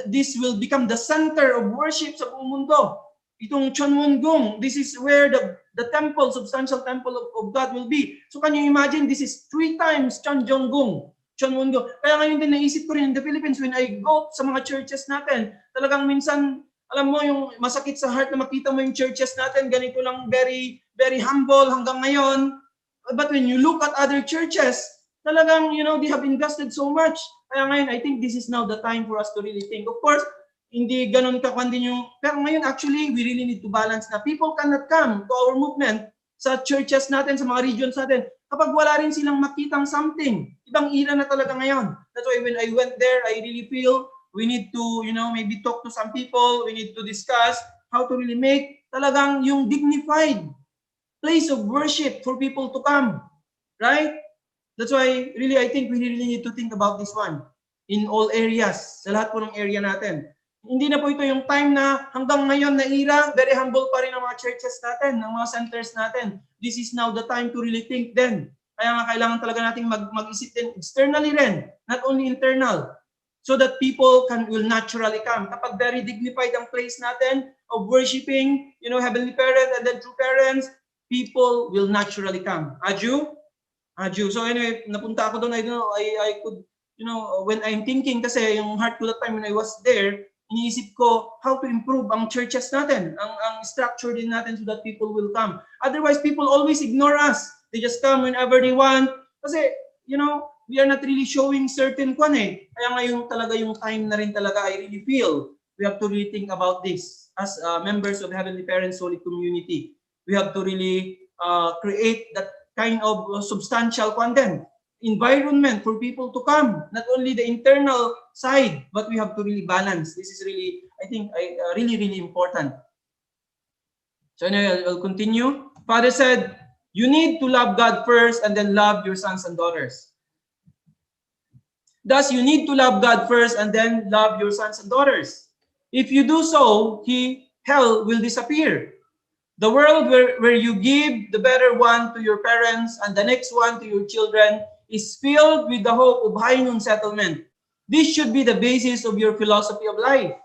this will become the center of worship sa buong mundo. Itong Chonwon-gung, this is where the temple, substantial temple of God will be. So can you imagine, this is 3 times Chonwon-gung. Kaya ngayon din naisip ko rin in the Philippines, when I go sa mga churches natin, talagang minsan, alam mo, yung masakit sa heart na makita mo yung churches natin, ganito lang, very, very humble hanggang ngayon. But when you look at other churches, talagang, they have invested so much. Kaya ngayon, I think this is now the time for us to really think. Of course, hindi ganun kakandin yung, pero ngayon actually, we really need to balance na people cannot come to our movement sa churches natin, sa mga regions natin, kapag wala rin silang makitang something. Ibang era na talaga ngayon. That's why when I went there, I really feel we need to, maybe talk to some people, we need to discuss how to really make talagang yung dignified place of worship for people to come. Right? That's why, really, I think we really need to think about this one in all areas, sa lahat po ng area natin. Hindi na po ito yung time na hanggang ngayon na era, very humble pa rin ang mga churches natin, ng mga centers natin. This is now the time to really think then. Kaya nga kailangan talaga natin mag-isip din externally rin, not only internal, so that people will naturally come. Kapag very dignified ang place natin of worshiping, Heavenly Parent and then True Parents, people will naturally come. Aju? So anyway, napunta ako doon, I could, when I'm thinking, kasi yung heart ko that time when I was there, iniisip ko how to improve ang churches natin, ang structure din natin so that people will come. Otherwise, people always ignore us. They just come whenever they want. Kasi, we are not really showing certain Kaya ngayon talaga yung time na rin talaga, I really feel we have to really think about this as members of Heavenly Parents Holy Community. We have to really create that kind of substantial content, environment for people to come, not only the internal side, but we have to really balance. This is really, I think, really, really important. So anyway, I'll continue. Father said, you need to love God first and then love your sons and daughters. Thus, you need to love God first and then love your sons and daughters. If you do so, hell will disappear. The world where you give the better one to your parents and the next one to your children is filled with the hope of high noon settlement. This should be the basis of your philosophy of life.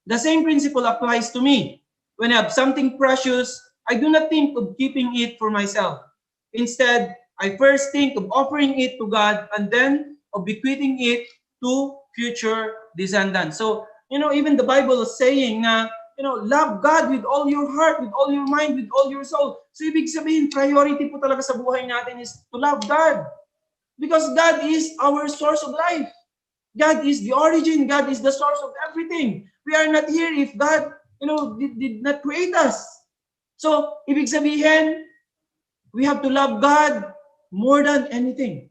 The same principle applies to me. When I have something precious, I do not think of keeping it for myself. Instead, I first think of offering it to God and then of bequeathing it to future descendants. So, even the Bible is saying na, love God with all your heart, with all your mind, with all your soul. So, ibig sabihin, priority po talaga sa buhay natin is to love God. Because God is our source of life. God is the origin. God is the source of everything. We are not here if God, did not create us. So, ibig sabihin, we have to love God more than anything.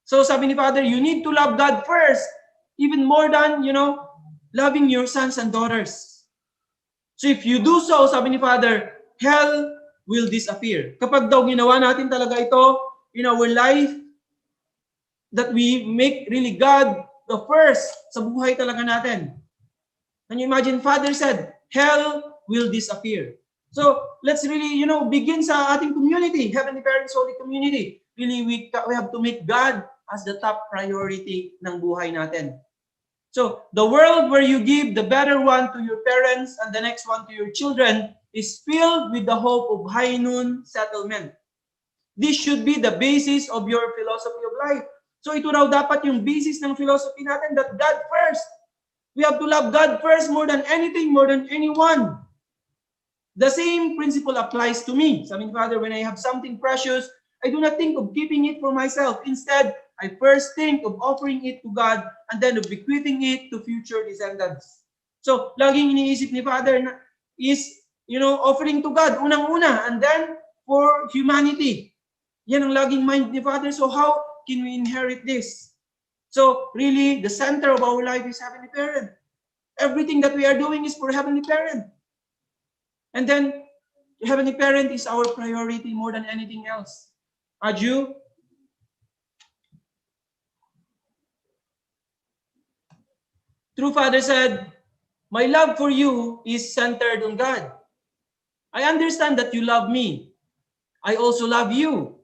So sabi ni Father, you need to love God first, even more than, loving your sons and daughters. So if you do so, sabi ni Father, hell will disappear. Kapag daw ginawa natin talaga ito in our life, that we make really God the first sa buhay talaga natin. Can you imagine? Father said, hell will disappear. So let's really, begin sa ating community, Heavenly Parents Holy Community. Really, we have to make God as the top priority ng buhay natin. So the world where you give the better one to your parents and the next one to your children is filled with the hope of high noon settlement. This should be the basis of your philosophy of life. So ito raw dapat yung basis ng philosophy natin, that God first. We have to love God first more than anything, more than anyone. The same principle applies to me. Sabi ni Father, when I have something precious, I do not think of keeping it for myself. Instead, I first think of offering it to God and then of bequeathing it to future descendants. So, laging iniisip ni Father is, offering to God, unang-una, and then for humanity. Yan ang laging mind ni Father. So, how can we inherit this? So, really, the center of our life is Heavenly Parent. Everything that we are doing is for Heavenly Parent. And then, Heavenly Parent is our priority more than anything else. Aju? True Father said, my love for you is centered on God. I understand that you love me. I also love you.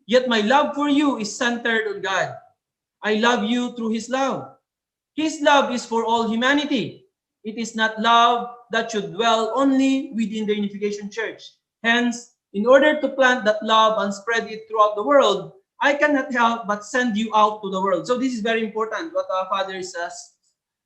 Yet my love for you is centered on God. I love you through His love. His love is for all humanity. It is not love that should dwell only within the Unification Church. Hence, in order to plant that love and spread it throughout the world, I cannot help but send you out to the world. So this is very important, what our Father is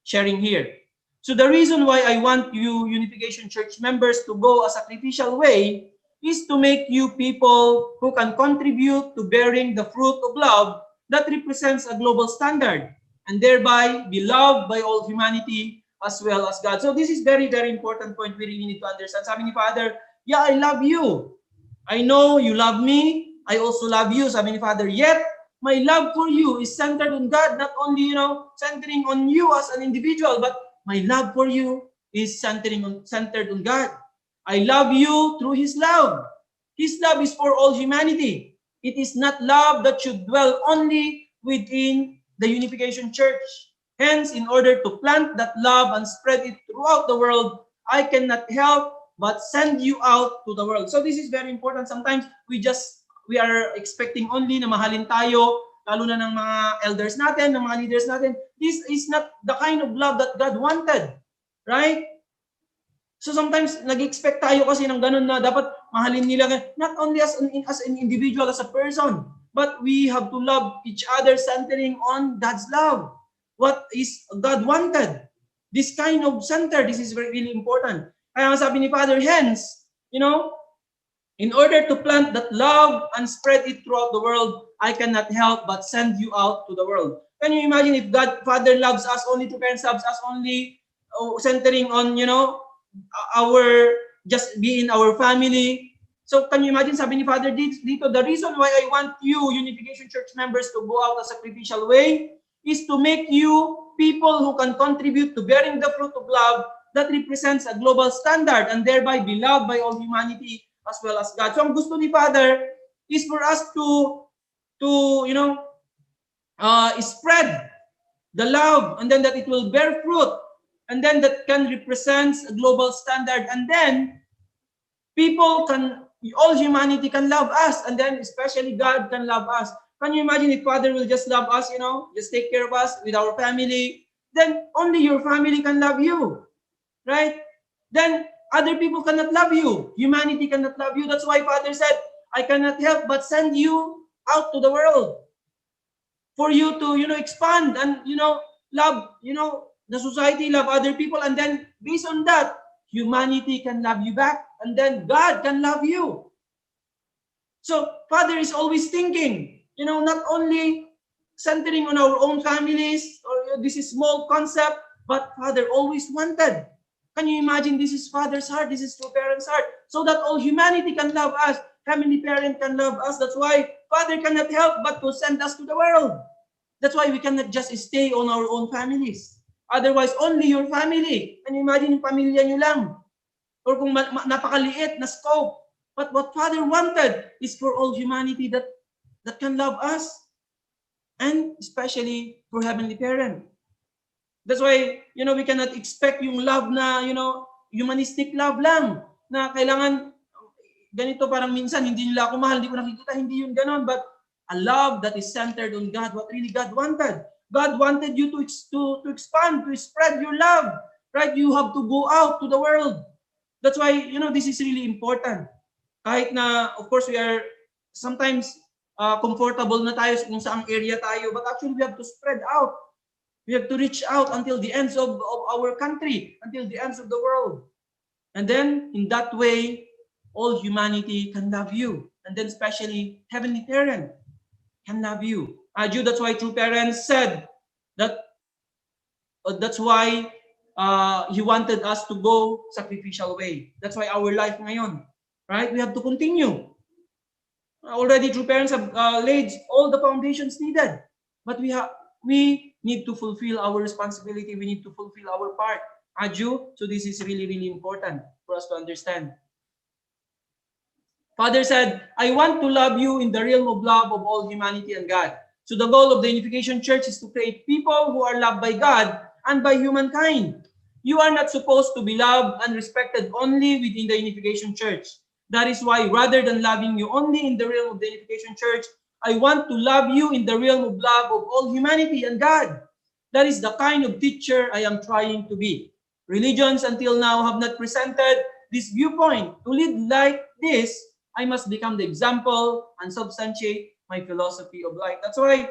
sharing here. So the reason why I want you Unification Church members to go a sacrificial way is to make you people who can contribute to bearing the fruit of love that represents a global standard and thereby be loved by all humanity as well as God. So this is very, very important point we really need to understand. Sabi ni Father, yeah, I love you. I know you love me. I also love you. Sabi ni Father, yet my love for you is centered on God, not only, centering on you as an individual, but my love for you is centered on God. I love you through His love. His love is for all humanity. It is not love that should dwell only within the Unification Church. Hence, in order to plant that love and spread it throughout the world, I cannot help but send you out to the world. So this is very important. Sometimes we are expecting only na mahalin tayo, lalo na ng mga elders natin, ng mga leaders natin. This is not the kind of love that God wanted. Right? So sometimes nag-expect tayo kasi ng ganun na dapat mahalin nila, not only as an individual, as a person, but we have to love each other centering on God's love. What is God wanted? This kind of center, this is really important. Kaya sabi ni Father, hence, in order to plant that love and spread it throughout the world, I cannot help but send you out to the world. Can you imagine if God, Father loves us only, two parents loves us only, centering on, our, just being our family. So can you imagine, sabi ni Father dito, the reason why I want you, Unification Church members, to go out a sacrificial way is to make you people who can contribute to bearing the fruit of love that represents a global standard and thereby be loved by all humanity as well as God. So ang gusto ni Father is for us to spread the love, and then that it will bear fruit, and then that can represent a global standard, and then all humanity can love us, and then especially God can love us. Can you imagine if Father will just love us, just take care of us with our family, then only your family can love you, right? Then other people cannot love you. Humanity cannot love you. That's why Father said, I cannot help but send you out to the world for you to, expand and, love, the society, love other people. And then based on that, humanity can love you back. And then God can love you. So Father is always thinking, not only centering on our own families, or this is small concept, but Father always wanted. Can you imagine, this is Father's heart, this is two parents' heart, so that all humanity can love us, Heavenly Parent can love us. That's why Father cannot help but to send us to the world. That's why we cannot just stay on our own families. Otherwise, only your family. Can you imagine yung pamilya nyo lang? Or kung napakaliit na scope. But what Father wanted is for all humanity that can love us. And especially for Heavenly Parent. That's why, we cannot expect yung love na, humanistic love lang. Na kailangan, ganito parang minsan, hindi nila ako mahal, hindi ko nakikita, hindi yun ganon. But a love that is centered on God, what really God wanted. God wanted you to expand, to spread your love. Right? You have to go out to the world. That's why, this is really important. Kahit na, of course, we are sometimes comfortable na tayo kung saang area tayo, but actually we have to spread out. We have to reach out until the ends of our country, until the ends of the world. And then, in that way, all humanity can love you. And then especially, Heavenly Parent can love you. That's why true parents said that that's why He wanted us to go sacrificial way. That's why our life ngayon, right? We have to continue. Already true parents have laid all the foundations needed. But we need to fulfill our responsibility. We need to fulfill our part. So this is really, really important for us to understand. Father said, I want to love you in the realm of love of all humanity and God. So the goal of the Unification Church is to create people who are loved by God and by humankind. You are not supposed to be loved and respected only within the Unification Church. That is why rather than loving you only in the realm of the Unification Church, I want to love you in the realm of love of all humanity and God. That is the kind of teacher I am trying to be. Religions until now have not presented this viewpoint. To lead like this, I must become the example and substantiate my philosophy of life. That's why,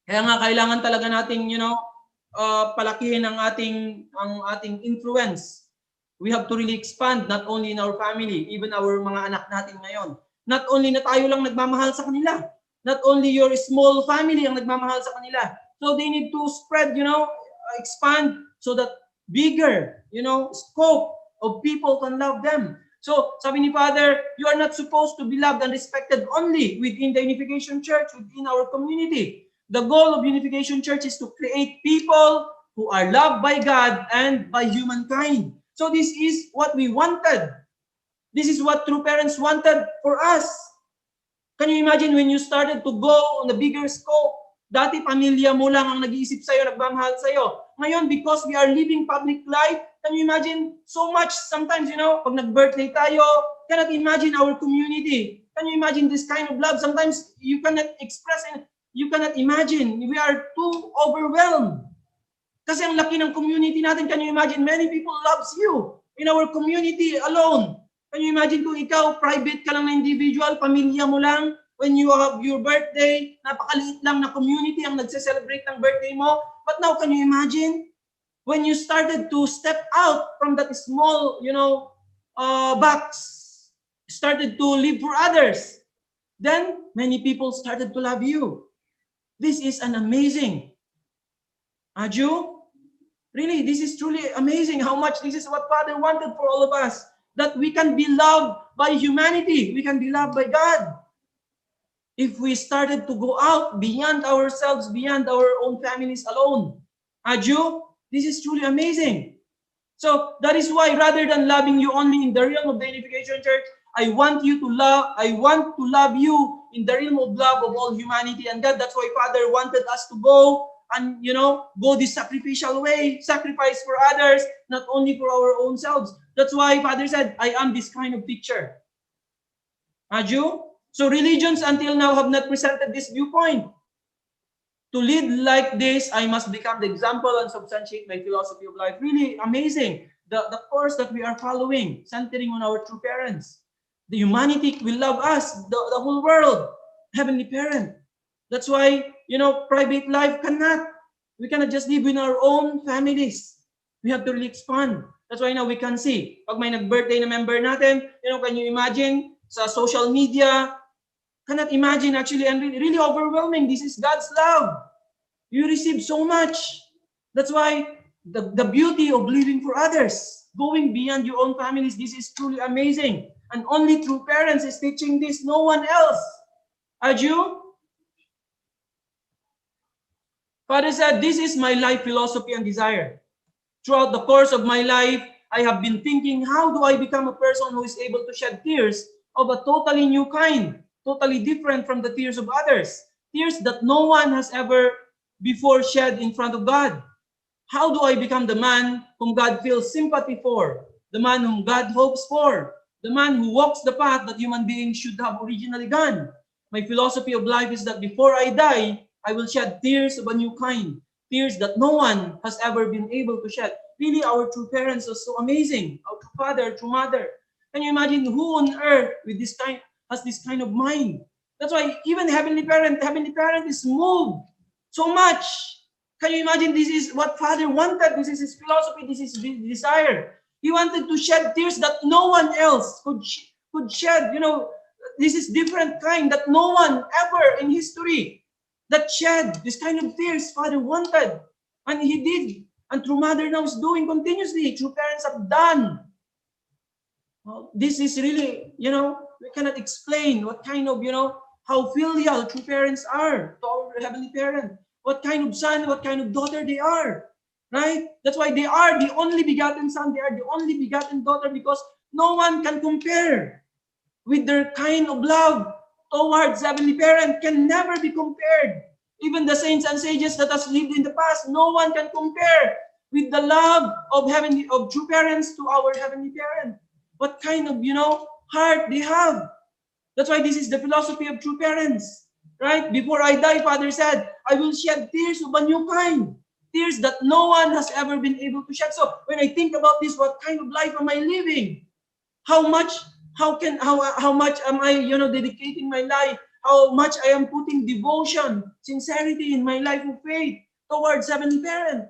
kaya nga kailangan talaga nating, palakihin ang ating influence. We have to really expand not only in our family, even our mga anak natin ngayon. Not only na tayo lang nagmamahal sa kanila. Not only your small family ang nagmamahal sa kanila. So they need to spread, expand so that bigger, scope of people can love them. So, sabi ni Father, you are not supposed to be loved and respected only within the Unification Church, within our community. The goal of Unification Church is to create people who are loved by God and by humankind. So this is what we wanted. This is what true parents wanted for us. Can you imagine when you started to go on the bigger scope? Dati pamilya mo lang ang nag-iisip sa'yo, nagmamahal sa'yo. Ngayon, because we are living public life, can you imagine so much? Sometimes, pag nag-birthday tayo, cannot imagine our community. Can you imagine this kind of love? Sometimes you cannot express it. You cannot imagine. We are too overwhelmed. Kasi ang laki ng community natin, can you imagine? Many people loves you in our community alone. Can you imagine kung ikaw, private ka lang na individual, pamilya mo lang, when you have your birthday, napakaliit lang na community ang nagse-celebrate ng birthday mo. But now, can you imagine? When you started to step out from that small, box, started to live for others, then many people started to love you. This is an amazing. Aju? Really, this is truly amazing how much this is what Father wanted for all of us. That we can be loved by humanity. We can be loved by God. If we started to go out beyond ourselves, beyond our own families alone. Aju? This is truly amazing. So that is why rather than loving you only in the realm of the Unification Church, I want to love you in the realm of love of all humanity and God. That's why Father wanted us to go and, go this sacrificial way, sacrifice for others, not only for our own selves. That's why Father said, I am this kind of teacher. Aju? So religions until now have not presented this viewpoint. To lead like this, I must become the example and substantiate my philosophy of life. Really amazing. The course that we are following, centering on our true parents. The humanity will love us, the whole world. Heavenly Parent. That's why, private life cannot. We cannot just live in our own families. We have to really expand. That's why now we can see. Pag may nag-birthday na member natin, can you imagine sa social media, cannot imagine actually, and really overwhelming. This is God's love. You receive so much. That's why the beauty of living for others, going beyond your own families, this is truly amazing. And only true parents is teaching this, no one else. Aju? Father said, this is my life philosophy and desire. Throughout the course of my life, I have been thinking, how do I become a person who is able to shed tears of a totally new kind, totally different from the tears of others, tears that no one has ever before shed in front of God. How do I become the man whom God feels sympathy for, the man whom God hopes for, the man who walks the path that human beings should have originally gone? My philosophy of life is that before I die, I will shed tears of a new kind, tears that no one has ever been able to shed. Really, our true parents are so amazing. Our true father, true mother. Can you imagine who on earth with this kind has this kind of mind? That's why even Heavenly Parent is moved so much. Can you imagine? This is what Father wanted. This is his philosophy. This is his desire. He wanted to shed tears that no one else could shed. You know, this is different kind that no one ever in history that shed this kind of tears Father wanted. And he did. And true mother now is doing continuously. True parents have done. Well, this is really, you know, we cannot explain what kind of, you know, how filial true parents are to our Heavenly Parent. What kind of son, what kind of daughter they are. Right? That's why they are the only begotten son. They are the only begotten daughter because no one can compare with their kind of love towards Heavenly Parent can never be compared. Even the saints and sages that has lived in the past, no one can compare with the love of true parents to our Heavenly Parent. What kind of, you know, heart they have. That's why this is the philosophy of true parents. Right? Before I die, Father said, I will shed tears of a new kind. Tears that no one has ever been able to shed. So when I think about this, what kind of life am I living? How much am I, you know, dedicating my life? How much I am putting devotion, sincerity in my life of faith towards Heavenly Parent?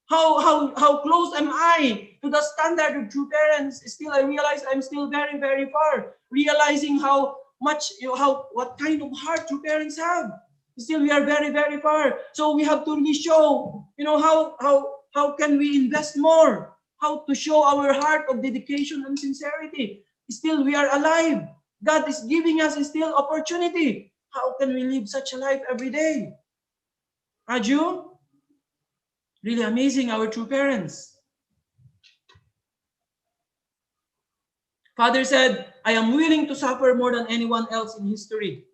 How close am I to the standard of true parents? Still, I realize I'm still very, very far. Realizing how much, you know, what kind of heart true parents have. Still, we are very, very far. So we have to really show, you know, how can we invest more? How to show our heart of dedication and sincerity. Still, we are alive. God is giving us still opportunity. How can we live such a life every day? Raju? Really amazing, our true parents. Father said, I am willing to suffer more than anyone else in history.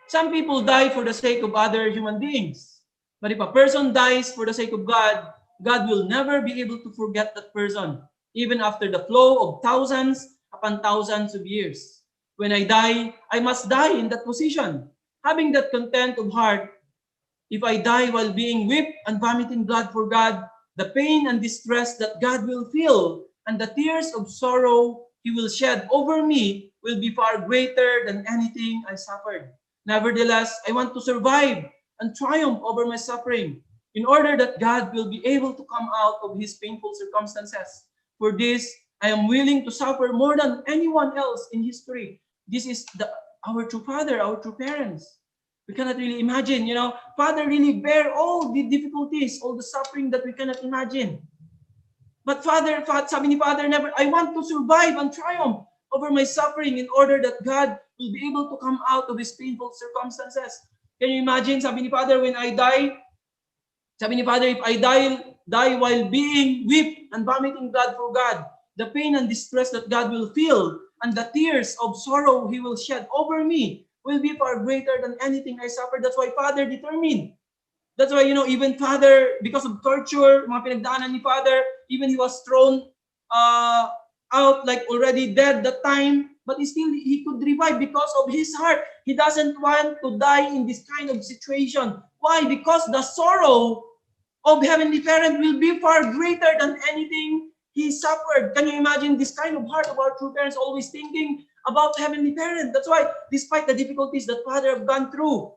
Some people die for the sake of other human beings. But if a person dies for the sake of God, God will never be able to forget that person, even after the flow of thousands upon thousands of years. When I die, I must die in that position, having that content of heart. If I die while being whipped and vomiting blood for God, the pain and distress that God will feel and the tears of sorrow he will shed over me will be far greater than anything I suffered. Nevertheless, I want to survive and triumph over my suffering in order that God will be able to come out of his painful circumstances. For this, I am willing to suffer more than anyone else in history. This is our true father, our true parents. We cannot really imagine, you know, Father really bear all the difficulties, all the suffering that we cannot imagine. But sabi ni Father, never, I want to survive and triumph over my suffering in order that God will be able to come out of his painful circumstances. Can you imagine, sabi ni Father, when I die, sabi ni Father, if I die while being whipped and vomiting blood for God, the pain and distress that God will feel and the tears of sorrow he will shed over me will be far greater than anything I suffered. That's why Father determined. That's why, you know, even Father, because of torture, mga pinagdaanan ni Father, even he was thrown out like already dead that time, but he could revive because of his heart. He doesn't want to die in this kind of situation. Why? Because the sorrow of Heavenly Parent will be far greater than anything he suffered. Can you imagine this kind of heart of our true parents always thinking about Heavenly Parent? That's why, despite the difficulties that Father have gone through,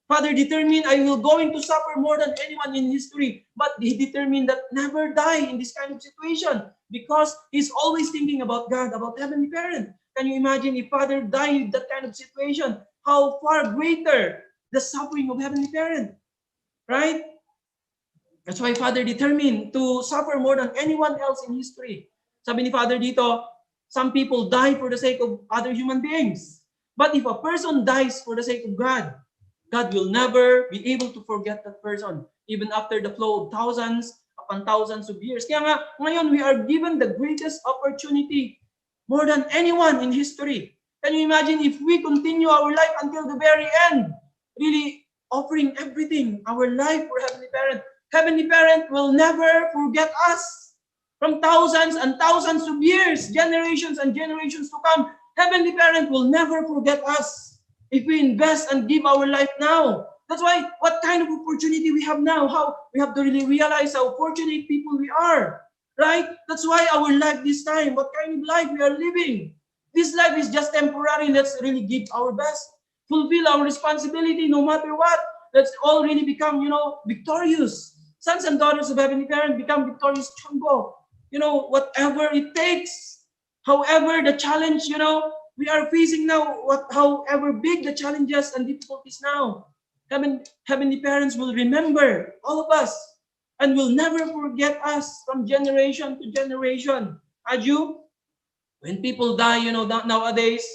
Father determined, I will going to suffer more than anyone in history. But he determined that never die in this kind of situation because he's always thinking about God, about Heavenly Parent. Can you imagine if Father died in that kind of situation? How far greater the suffering of Heavenly Parent, right? That's why Father determined to suffer more than anyone else in history. Sabi ni Father dito, some people die for the sake of other human beings. But if a person dies for the sake of God, God will never be able to forget that person, even after the flow of thousands upon thousands of years. Kaya nga, ngayon we are given the greatest opportunity more than anyone in history. Can you imagine if we continue our life until the very end, really offering everything, our life for Heavenly Parent? Heavenly Parent will never forget us. From thousands and thousands of years, generations and generations to come, Heavenly Parent will never forget us if we invest and give our life now. That's why, what kind of opportunity we have now, how we have to really realize how fortunate people we are, right? That's why our life this time, what kind of life we are living. This life is just temporary. Let's really give our best, fulfill our responsibility no matter what. Let's all really become, victorious. Sons and daughters of Heavenly Parent, become victorious changgo. Whatever it takes, however the challenge, we are facing now, however big the challenges and difficulties now, Heavenly Parents will remember all of us and will never forget us from generation to generation. Aju, when people die, nowadays,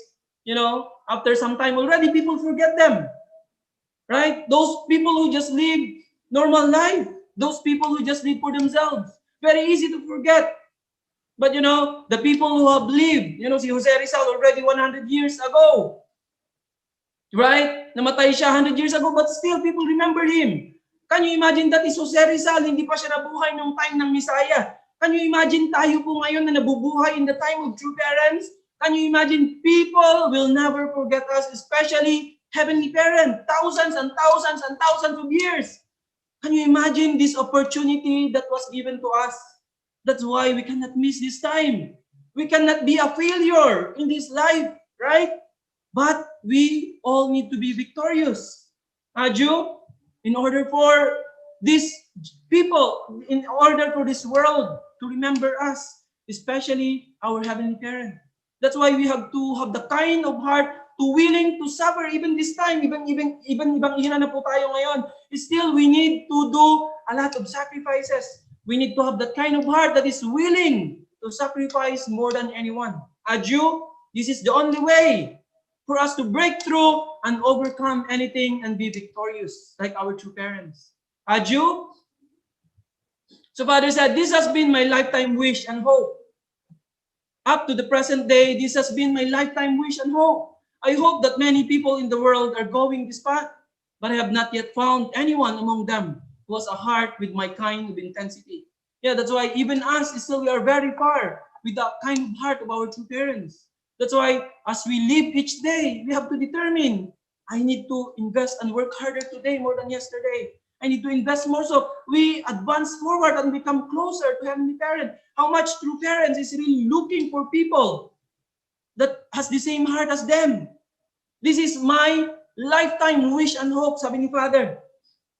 after some time already, people forget them, right? Those people who just live normal life, those people who just live for themselves, very easy to forget. But the people who have lived, si Jose Rizal already 100 years ago, right? Namatay siya 100 years ago, but still people remember him. Can you imagine that is Jose Rizal, hindi pa siya nabuhay nung time ng Messiah? Can you imagine tayo po ngayon na nabubuhay in the time of true parents? Can you imagine people will never forget us, especially Heavenly Parent, thousands and thousands and thousands of years. Can you imagine this opportunity that was given to us? That's why we cannot miss this time. We cannot be a failure in this life, right? But we all need to be victorious. Aju, in order for these people, in order for this world to remember us, especially our Heavenly Parent. That's why we have to have the kind of heart to willing to suffer even this time, even ibang ihina na po tayo ngayon. Still, we need to do a lot of sacrifices. We need to have that kind of heart that is willing to sacrifice more than anyone. Aju, this is the only way for us to break through and overcome anything and be victorious like our true parents. Aju? So Father said, this has been my lifetime wish and hope. Up to the present day, this has been my lifetime wish and hope. I hope that many people in the world are going this path, but I have not yet found anyone among them who has a heart with my kind of intensity. Yeah, that's why even us, still we are very far with that kind of heart of our true parents. That's why as we live each day, we have to determine, I need to invest and work harder today more than yesterday. I need to invest more so we advance forward and become closer to Heavenly Parent. How much true parents is really looking for people that has the same heart as them. This is my lifetime wish and hope, sabi ni Father.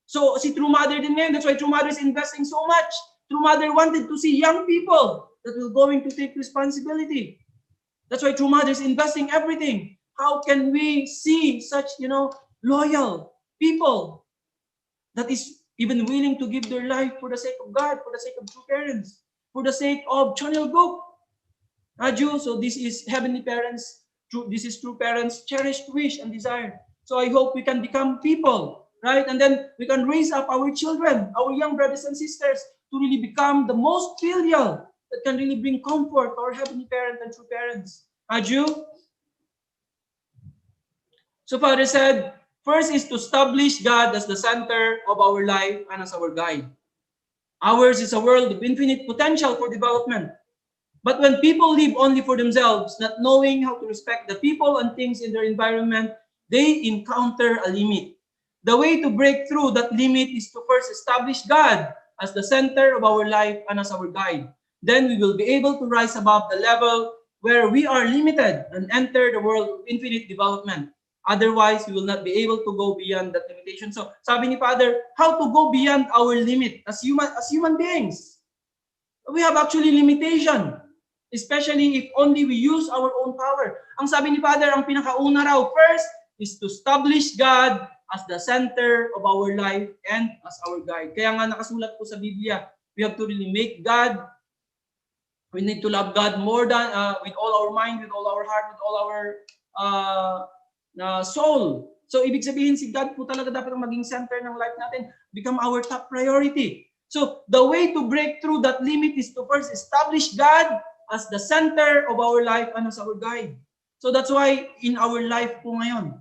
So si True Mother din ngayon, that's why True Mother is investing so much. True Mother wanted to see young people that will going to take responsibility. That's why True Mother is investing everything. How can we see such, loyal people that is even willing to give their life for the sake of God, for the sake of true parents, for the sake of Channel Book? Aju, so this is Heavenly Parents, this is true parents' cherished wish and desire. So I hope we can become people, right? And then we can raise up our children, our young brothers and sisters to really become the most filial that can really bring comfort to our Heavenly Parent and true parents. Aju? So Father said, first is to establish God as the center of our life and as our guide. Ours is a world of infinite potential for development. But when people live only for themselves, not knowing how to respect the people and things in their environment, they encounter a limit. The way to break through that limit is to first establish God as the center of our life and as our guide. Then we will be able to rise above the level where we are limited and enter the world of infinite development. Otherwise, we will not be able to go beyond that limitation. So, sabi ni Father, how to go beyond our limit as human beings? We have actually limitation. Especially if only we use our own power. Ang sabi ni Father, ang pinakauna raw, first is to establish God as the center of our life and as our guide. Kaya nga nakasulat po sa Biblia, we have to really make God, we need to love God more than, with all our mind, with all our heart, with all our soul. So ibig sabihin si God po talaga dapat ang maging center ng life natin, become our top priority. So the way to break through that limit is to first establish God as the center of our life and as our guide. So that's why in our life po ngayon,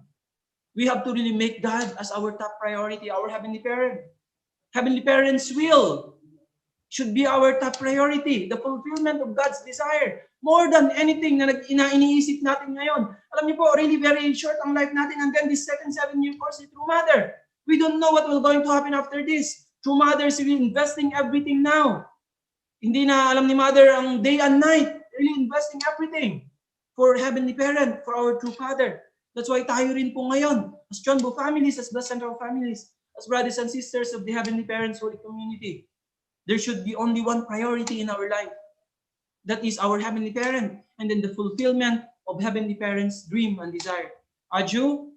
we have to really make God as our top priority, our Heavenly Parent. Heavenly Parent's will should be our top priority. The fulfillment of God's desire. More than anything na iniisip natin ngayon. Alam niyo po, really very short ang life natin. And then this second 7-year course is True Mother. We don't know what will going to happen after this. True Mother is really investing everything now. Hindi na alam ni Mother ang day and night. Really investing everything for Heavenly Parent, for our True Father. That's why tayo rin po ngayon, as John Bo families, as Blessed Central families, as brothers and sisters of the Heavenly Parents Holy Community, there should be only one priority in our life. That is our Heavenly Parent, and then the fulfillment of Heavenly Parent's dream and desire. Aju,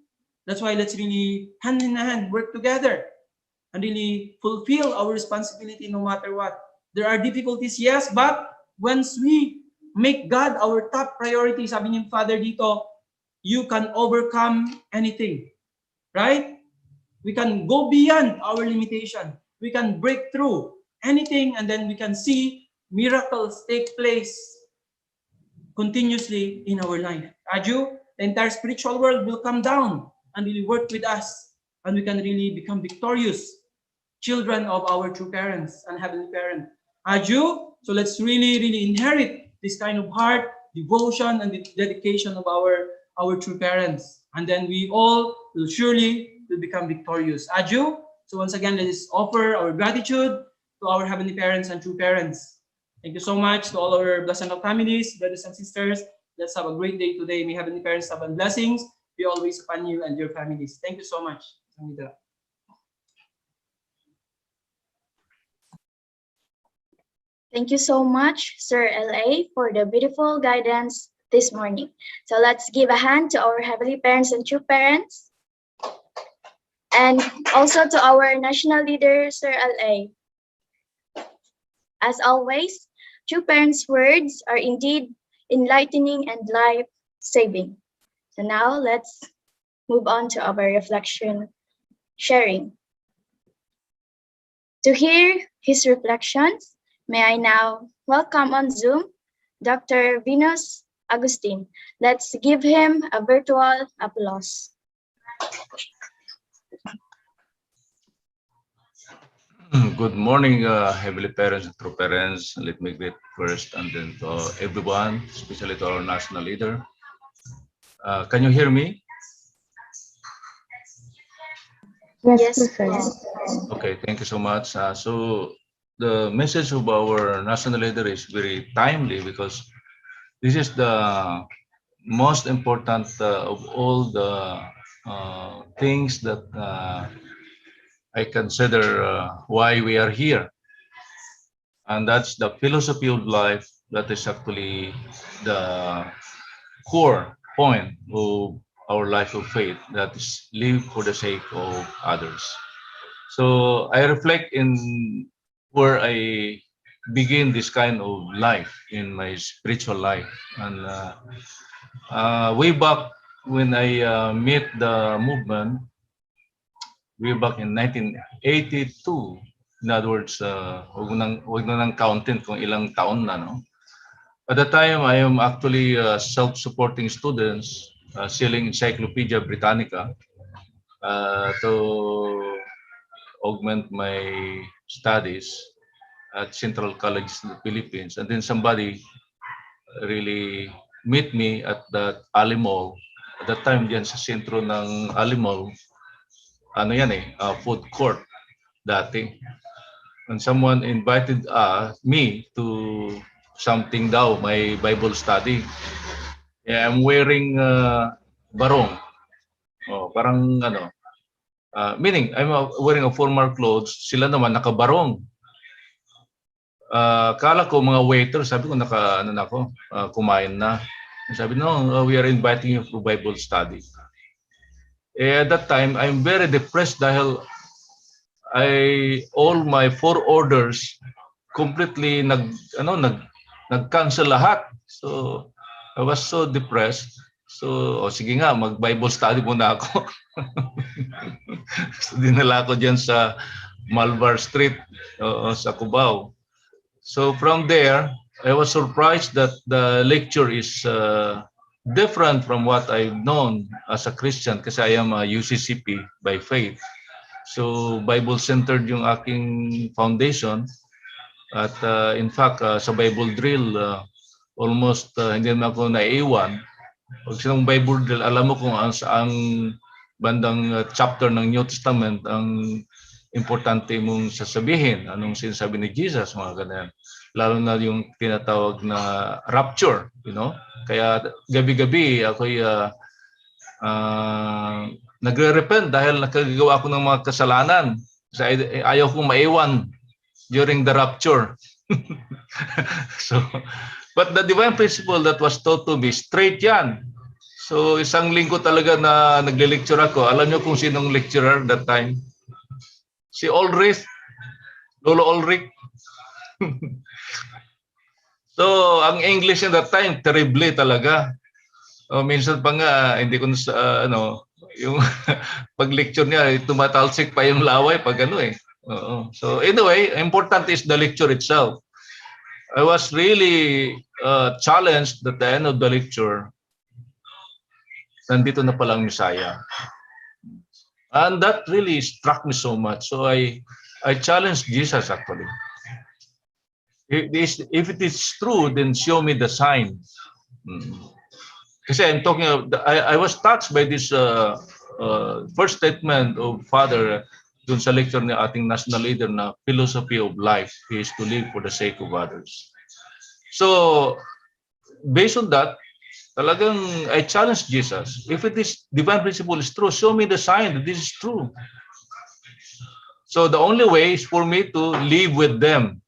that's why let's really hand in hand work together and really fulfill our responsibility no matter what. There are difficulties, yes, but once we make God our top priority, sabi niyo Father dito, you can overcome anything, right? We can go beyond our limitation. We can break through anything, and then we can see miracles take place continuously in our life. Aju, the entire spiritual world will come down and really work with us, and we can really become victorious children of our true parents and Heavenly Parent. Aju, so let's really inherit this kind of heart, devotion, and the dedication of our true parents, and then we all will surely become victorious. Aju, so once again, let us offer our gratitude to our Heavenly Parents and true parents. Thank you so much to all our Blessed families, brothers and sisters. Let's have a great day today. May Heavenly Parents have blessings be always upon you and your families. Thank you so much. Thank you so much, Sir L.A., for the beautiful guidance this morning. So let's give a hand to our Heavenly Parents and true parents, and also to our national leader, Sir L.A. As always, true parents' words are indeed enlightening and life-saving. So now let's move on to our reflection sharing. To hear his reflections, may I now welcome on Zoom Dr. Venus Agustin. Let's give him a virtual applause. Good morning, Heavenly Parents and true parents. Let me greet first and then to everyone, especially to our national leader. Can you hear me? Yes, sir. Okay, thank you so much. So the message of our national leader is very timely because this is the most important of all the things that I consider why we are here. And that's the philosophy of life that is actually the core point of our life of faith, that is live for the sake of others. So I reflect in where I begin this kind of life in my spiritual life. And way back when I met the movement, way back in 1982, in other words, huwag na nang counting kung ilang taon na, no? At the time, I am actually self-supporting students selling Encyclopedia Britannica to augment my studies at Central College in the Philippines. And then somebody really meet me at that Ali Mall. At that time, diyan sa sentro ng Ali Mall, ano yan food court dati. And someone invited me to something daw, my Bible study. Yeah, I'm wearing barong. Oh, parang ano, meaning I'm wearing a formal clothes, sila naman nakabarong. Kala ko mga waiter, sabi ko ano na ako, kumain na. Sabi no, we are inviting you to Bible study. At that time, I'm very depressed dahil all my 4 orders completely nag-cancel lahat. So I was so depressed. So, sige nga, mag-Bible study muna ako. So, dinala ko dyan sa Malvar Street, sa Cubao. So, from there, I was surprised that the lecture is different from what I've known as a Christian kasi I am a UCCP by faith. So, Bible-centered yung aking foundation. At in fact, sa Bible drill, almost hindi naman ako naiiwan. Pag sinong Bible drill, alam mo kung ang bandang chapter ng New Testament ang importante mong sasabihin. Anong sinasabi ni Jesus, mga ganyan. Lalo na yung tinatawag na rapture, you know. Kaya gabi-gabi ako'y nagre-repent dahil nakagawa ako ng mga kasalanan. Kasi ayaw kong maiwan during the rapture. So, but the divine principle that was taught to me, straight yan. So, isang linggo talaga na nagle-lecture ako. Alam niyo kung sinong lecturer that time? Si Ulrich, Lolo Ulrich. So, ang English in that time, terrible talaga. Minsan pa nga, hindi ko yung pag-lecture niya, tumatalsik pa yung laway pag So, anyway, important is the lecture itself. I was really challenged at the end of the lecture. Nandito na palang Messiah. And that really struck me so much. So I challenged Jesus actually. If it is true, then show me the sign. Kasi I'm talking of, I was touched by this first statement of Father dun sa lecture ni ating national leader na philosophy of life is to live for the sake of others. So, based on that, talagang I challenge Jesus. If it is divine principle is true, show me the sign that this is true. So the only way is for me to live with them.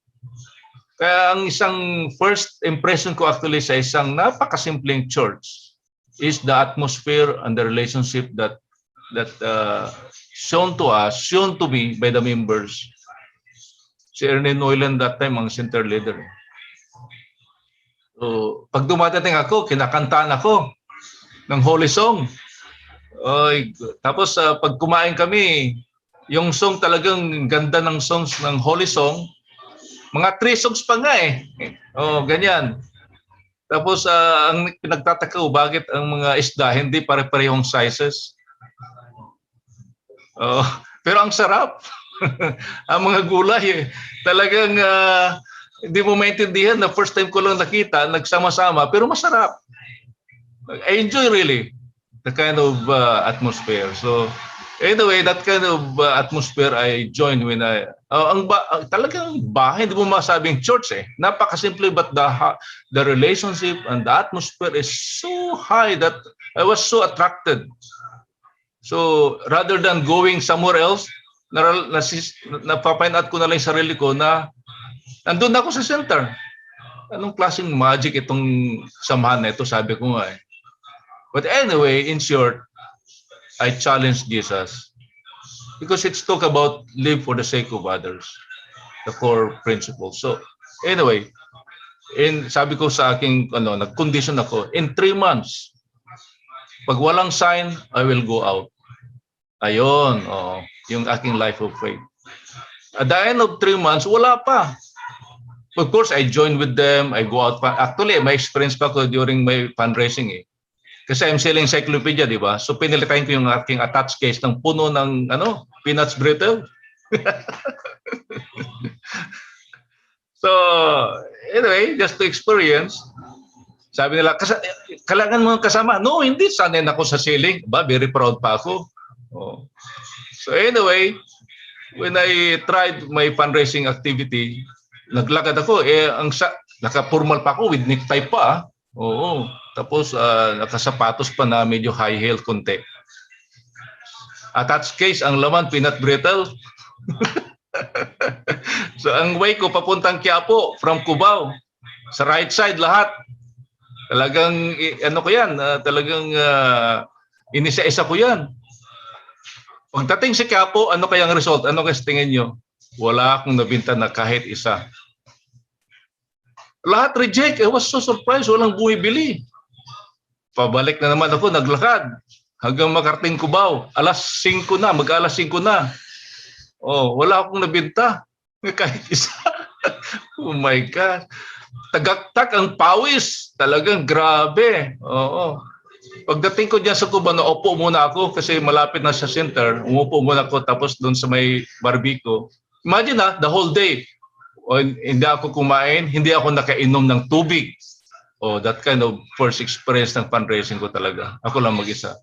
Kaya ang isang first impression ko actually sa isang napakasimpleng church is the atmosphere and the relationship that shown to us, shown to me by the members. Si Ernie Noyland that time ang center leader. So, pag dumadating ako, kinakantaan ako ng holy song. Tapos pag kumain kami, yung song talagang ganda ng songs ng holy song. Mga 3 songs pa nga eh. Ganyan. Tapos ang pinagtataka ko, bakit ang mga isda hindi pare-parehong sizes? Pero ang sarap. Ang mga gulay talagang hindi mo maintindihan na first time ko lang nakita, nagsama-sama, pero masarap. I enjoy really the kind of atmosphere. So anyway, that kind of atmosphere I joined when talagang bahay, hindi mo masabing church eh. Napakasimple, but the relationship and the atmosphere is so high that I was so attracted. So rather than going somewhere else, napapain out ko na lang yung sarili ko na nandun ako sa center. Anong klaseng magic itong samahan na ito, sabi ko nga eh. But anyway, in short, I challenge Jesus because it's talk about live for the sake of others, the core principle. So anyway, sabi ko sa aking nag-condition ako, in 3 months, pag walang sign, I will go out. Ayon, yung aking life of faith. At the end of 3 months, wala pa. Of course, I join with them. I go out. Actually, may experience pa ko during my fundraising eh. Kasi I'm selling encyclopedia, di ba? So pinilitain ko yung aking attached case ng puno ng peanuts brittle. So anyway, just to experience. Sabi nila, kailangan mo kasama. No, hindi. Sanay ako sa selling. Very proud pa ako. So anyway, when I tried my fundraising activity, naglakad ako, naka-formal pa ako with necktie pa. Oo. Tapos nakasapatos pa na medyo high heel konti. Attached case, ang laman, peanut brittle. So ang way ko papuntang Quiapo from Cubao. Sa right side lahat. Talagang, ko yan, talagang inisa-isa ko yan. Pagdating sa Quiapo, ano kayang result? Ano kasi tingin nyo? Wala akong nabinta na kahit isa. Lahat reject. I was so surprised. Walang bumibili. pabalik na naman ako, naglakad. Hanggang makarating Cubao. Alas 5 na, mag-alas 5 na. Oh, wala akong nabinta. Kahit isa. Oh my God. Tagaktak ang pawis. Talagang grabe. Oo. Pagdating ko diyan sa Cubao, naupo muna ako kasi malapit na sa center. Umupo muna ako tapos doon sa may barbecue. Imagine the whole day. O, hindi ako kumain, hindi ako nakainom ng tubig. Oh, that kind of first experience ng fundraising ko talaga. Ako lang mag-isa.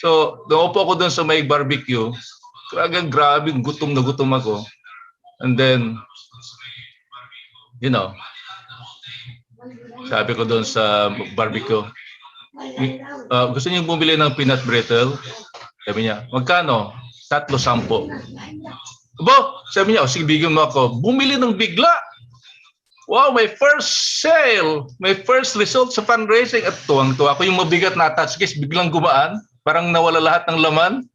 So, naupo ako doon sa may barbecue. Grabe, gutom na gutom ako. And then, you know, sabi ko doon sa barbecue, gusto niyo bumili ng peanut brittle? Sabi niya, magkano? 3-10. Bo, sabi niya, sige, bigyan mo ako. Bumili ng bigla. Wow, my first sale. My first result sa fundraising. At tuwang-tuwa ako yung mabigat na touch case, biglang gumaan. Parang nawala lahat ng laman.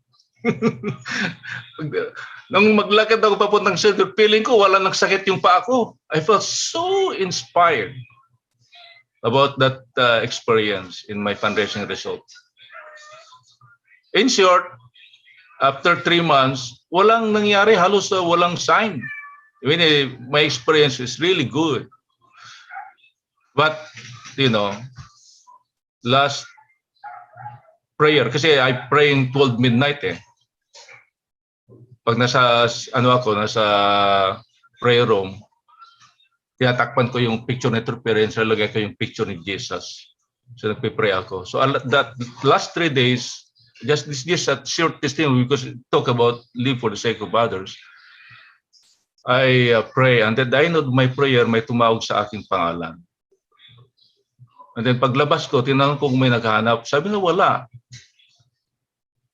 Nung maglakad ako papuntang center, feeling ko wala nang sakit yung paa ko. I felt so inspired about that experience in my fundraising result. In short, after 3 months, walang nangyari, halos walang sign. I mean, my experience is really good. But, you know, last prayer, kasi I praying 12 midnight eh. Pag nasa, nasa prayer room, tinatakpan ko yung picture ni True Parents, nalagay ko yung picture ni Jesus. So nagpipray ako. So that last 3 days, just a short testimony because it talk about live for the sake of others. I pray and then I know my prayer may tumawag sa aking pangalan. And then paglabas ko, tinanong ko kung may naghahanap. Sabi na wala.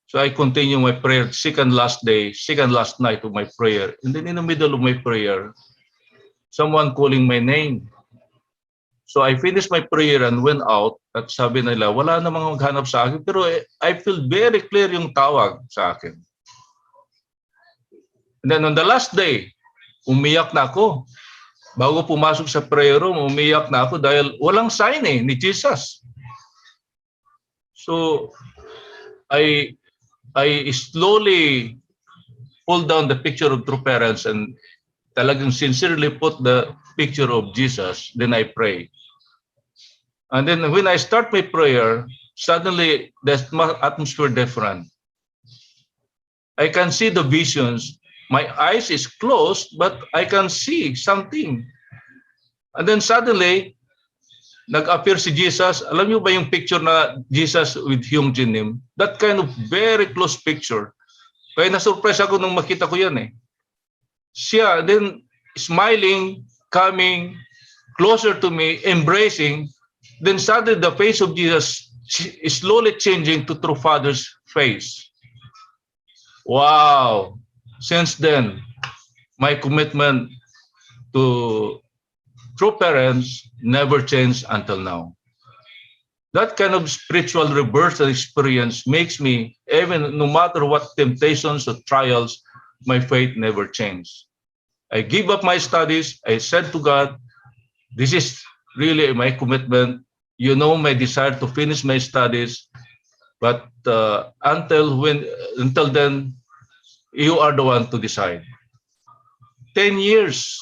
So I continue my prayer, second last night of my prayer. And then in the middle of my prayer, someone calling my name. So I finished my prayer and went out at sabi nila, wala namang maghanap sa akin. Pero I feel very clear yung tawag sa akin. And then on the last day, umiyak na ako. Bago pumasok sa prayer room, umiyak na ako dahil walang sign ni Jesus. So I slowly pulled down the picture of True Parents and talagang sincerely put the picture of Jesus, then I pray. And then when I start my prayer, suddenly the atmosphere different. I can see the visions. My eyes is closed, but I can see something. And then suddenly, nag-appear si Jesus. Alam niyo ba yung picture na Jesus with Hyung Jin Lim? That kind of very close picture. Kaya na-surprise ako nung makita ko yan eh. Siya, then smiling, coming closer to me, embracing. Then suddenly the face of Jesus is slowly changing to True Father's face. Wow! Since then, my commitment to True Parents never changed until now. That kind of spiritual reversal experience makes me, even no matter what temptations or trials, my faith never changed. I give up my studies. I said to God, this is really my commitment. You know my desire to finish my studies, but until then, you are the one to decide. 10 years.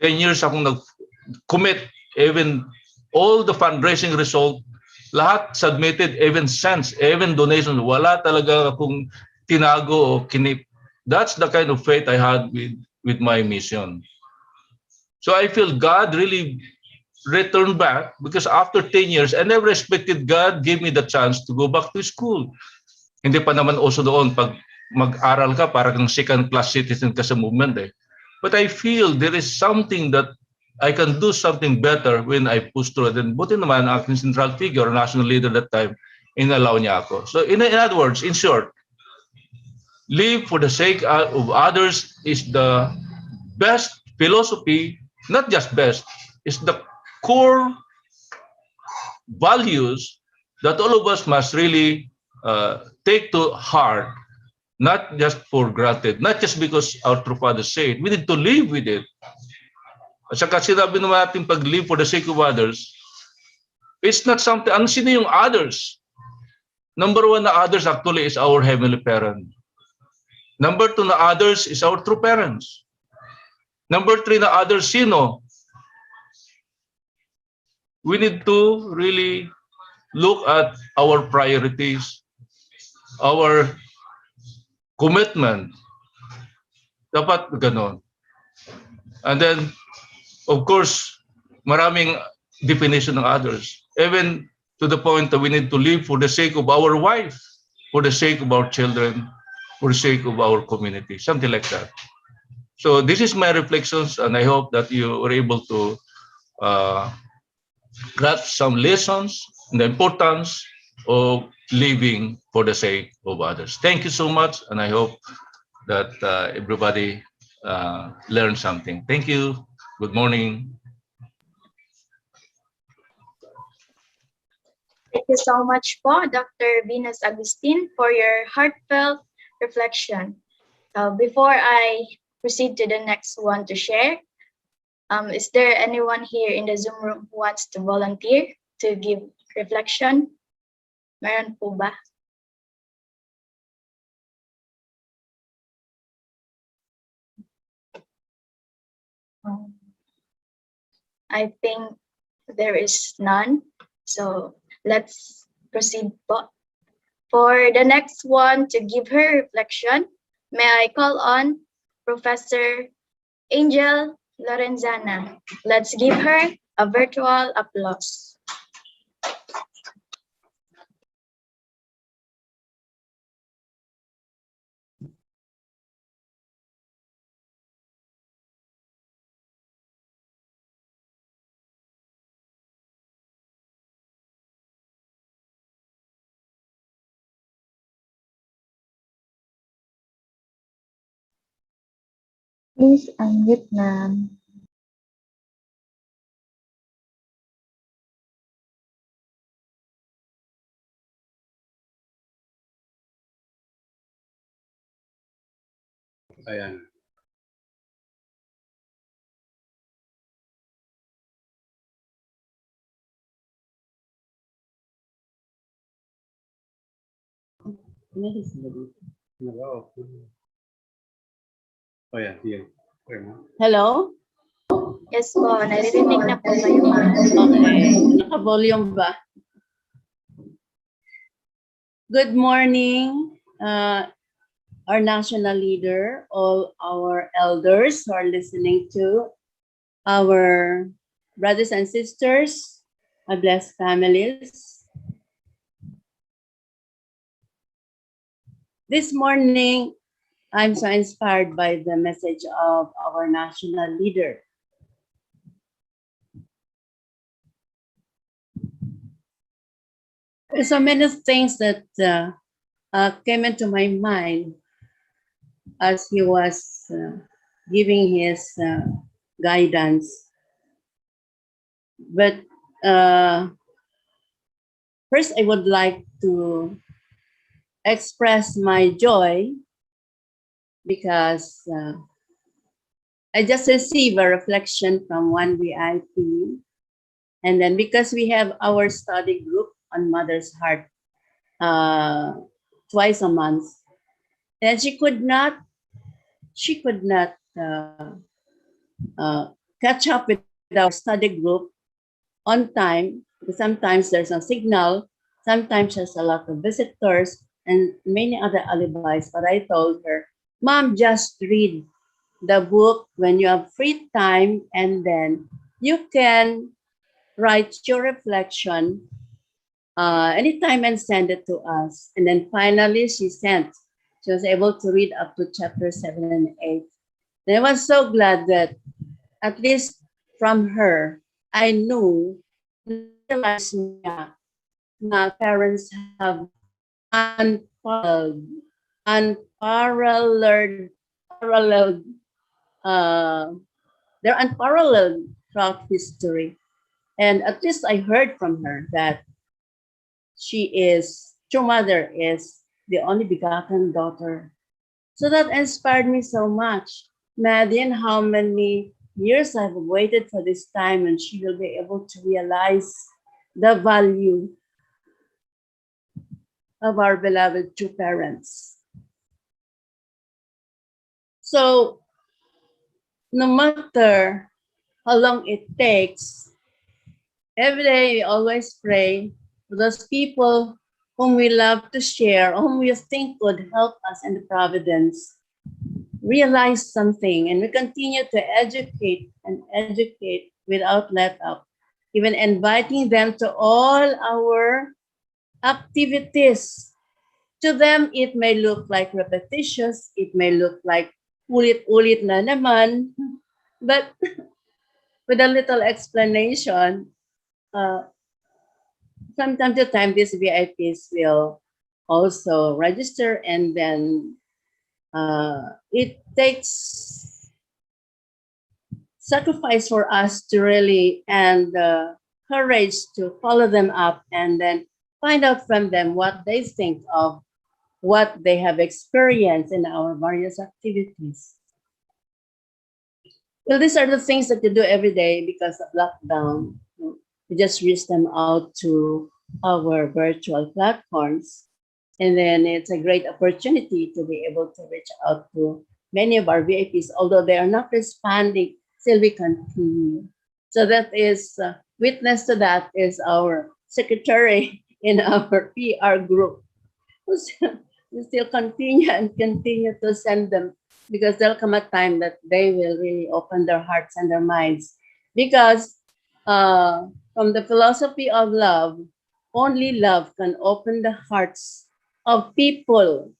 10 years akong nag-commit, even all the fundraising result, lahat submitted, even cents, even donations, wala talaga akong tinago o kinip. That's the kind of faith I had with my mission. So I feel God really returned back because after 10 years, I never expected God gave me the chance to go back to school. Hindi pa naman also doon pag mag-aral ka, parang second-class citizen ka sa movement eh. But I feel there is something that I can do something better when I push through it. And buti naman, ang aking central figure, national leader that time, inalaw niya ako. So in other words, in short, live for the sake of others is the best philosophy, not just best, is the core values that all of us must really take to heart. Not just for granted, not just because our true Father said, we need to live with it. At saka sinabi naman natin pag live for the sake of others, It's not something, ano sino yung others? Number one na others actually is our heavenly parent. Number two na others is our true parents. Number three na others sino? We need to really look at our priorities, our commitment. Dapat ganon. And then, of course, maraming definition ng others. Even to the point that we need to live for the sake of our wife, for the sake of our children, for the sake of our community, something like that. So this is my reflections, and I hope that you were able to grasp some lessons and the importance of living for the sake of others. Thank you so much, and I hope that everybody learned something. Thank you. Good morning. Thank you so much po, Dr. Venus Agustin, for your heartfelt reflection. Before I proceed to the next one to share, is there anyone here in the Zoom room who wants to volunteer to give reflection? Meron po ba? I think there is none. So let's proceed po. For the next one to give her reflection, may I call on Professor Angel Lorenzana. Let's give her a virtual applause. Please unmute, ma'am. Ayan. Oh, yeah, sige. Okay, ma'am. Hello? Yes po, naririnig na po kayo. Okay. Naka-volume ba? Good morning, our national leader, all our elders who are listening to, our brothers and sisters, my blessed families. This morning, I'm so inspired by the message of our national leader. There's so many things that came into my mind as he was giving his guidance. But first, I would like to express my joy because I just received a reflection from one VIP. And then because we have our study group on Mother's Heart twice a month, and she could not catch up with our study group on time, because sometimes there's no signal, sometimes there's a lot of visitors and many other alibis. But I told her, Mom, just read the book when you have free time, and then you can write your reflection anytime and send it to us. And then finally she was able to read up to chapter 7 and 8. And I was so glad that at least from her, I knew that my parents have unparalleled, they're unparalleled throughout history. And at least I heard from her that true mother is the only begotten daughter. So that inspired me so much. Imagine how many years I've waited for this time, and she will be able to realize the value of our beloved true parents. So no matter how long it takes, every day we always pray for those people whom we love to share, whom we think could help us in the providence, realize something, and we continue to educate and educate without let up, even inviting them to all our activities. To them, it may look like repetitious, it may look like ulit-ulit na naman, but with a little explanation, from time to time, these VIPs will also register, and then it takes sacrifice for us to really and courage to follow them up and then find out from them what they think of what they have experienced in our various activities. Well, these are the things that you do every day because of lockdown. We just reach them out to our virtual platforms. And then it's a great opportunity to be able to reach out to many of our VIPs, although they are not responding, still we continue. So that is, witness to that is our secretary in our PR group. We still continue and continue to send them because there'll come a time that they will really open their hearts and their minds. Because from the philosophy of love, only love can open the hearts of people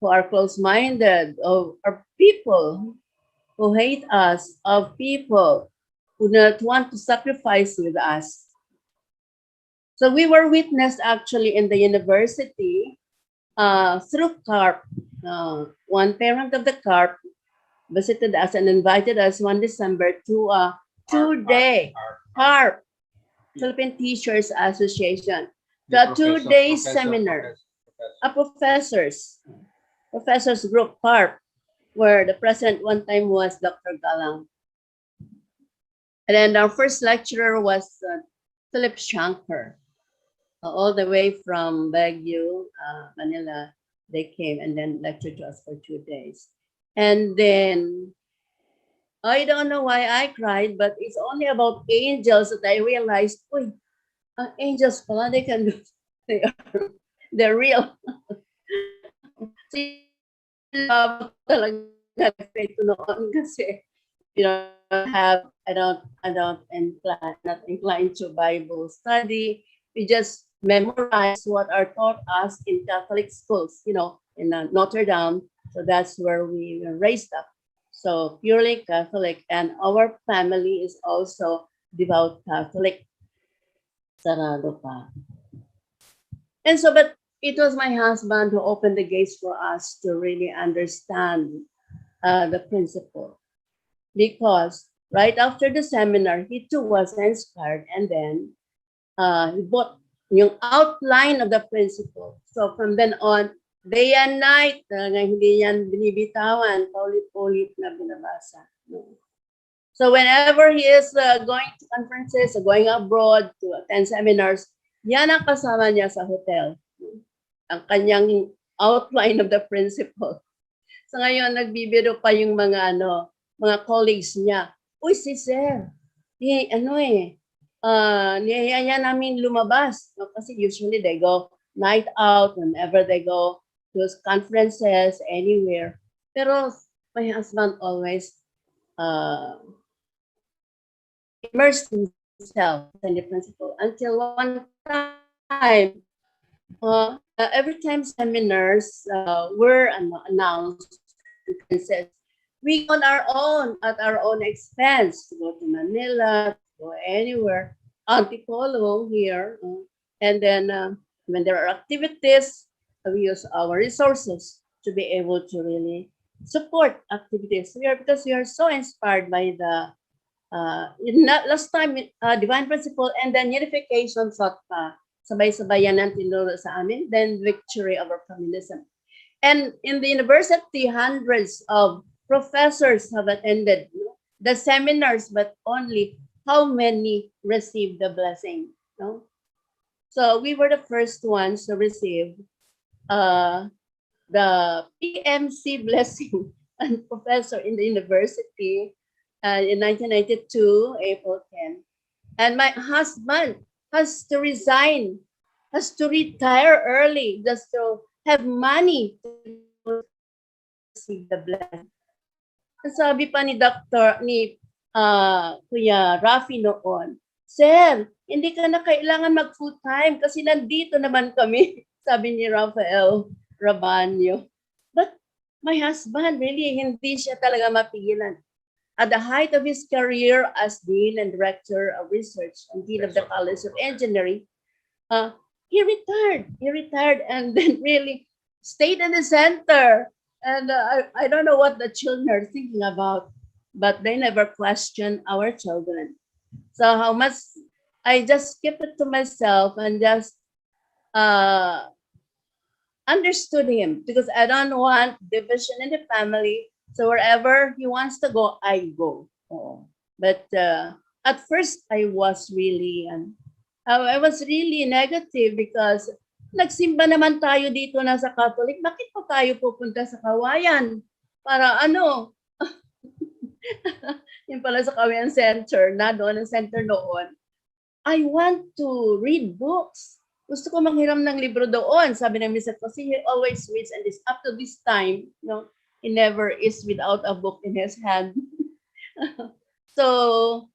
who are close-minded, of people who hate us, of people who do not want to sacrifice with us. So we were witnessed actually in the university through CARP. One parent of the CARP visited us and invited us one December to a two-day CARP, Philippine Teachers Association, to a two-day seminar. A professors group CARP, where the president one time was Dr. Galang. And then our first lecturer was Philip Shanker. All the way from Baguio, Manila, they came and then lectured to us for 2 days. And then, I don't know why I cried, but it's only about angels that I realized, uy, angels pala, they can do, they're real. Talaga noon kasi you don't have, I don't not inclined to Bible study. We just memorize what are taught us in Catholic schools, in Notre Dame. So that's where we were raised up. So purely Catholic, and our family is also devout Catholic. Sarado pa. And so, but it was my husband who opened the gates for us to really understand the principle. Because right after the seminar, he too was inspired, and then he bought yung outline of the principle. So from then on, day and night, hindi yan binibitawan, paulit-ulit na binabasa. So whenever he is going to conferences or going abroad to attend seminars, yan ang kasama niya sa hotel. Ang kanyang outline of the principle. So ngayon, nagbibiro pa yung mga colleagues niya. Uy, si Sir, niyaya namin lumabas. No? Kasi usually they go night out whenever they go to conferences, anywhere. Pero my husband always immersed himself in the principle until one time, every time seminars were announced, we go on our own, at our own expense, to go to Manila, to go anywhere, Antipolo here, and then when there are activities, we use our resources to be able to really support activities. Because we are so inspired by the last time, divine principle, and then unification thought pa, sabay-sabayan ang tinuro sa amin, then victory over communism. And in the university, hundreds of professors have attended the seminars, but only how many received the blessing. No? So we were the first ones to receive uh, the PMC blessing and professor in the university in 1992, April 10. And my husband has to resign, has to retire early just to have money to receive the blessing. Ang sabi pa ni Dr. ni Kuya Rafi noon, Sir, hindi ka na kailangan mag full time kasi nandito naman kami, sabi ni Rafael Rabanyo. But my husband, really, hindi siya talaga mapigilan. At the height of his career as Dean and Director of Research and Dean of the College of Engineering, he retired. He retired and then really stayed in the center. And I don't know what the children are thinking about, but they never question our children. So how much I just kept it to myself and just understood him because I don't want division in the family. So wherever he wants to go, I go. Oh. But at first I was really negative because nagsimba naman tayo dito na sa Catholic. Bakit pa tayo pupunta sa Kawayan? Para ano? Yung pala sa Kawayan Center, na doon ang center noon. I want to read books. Gusto ko manghiram ng libro doon. Sabi ng Mr. kasi he always reads and this up to this time, he never is without a book in his hand. So,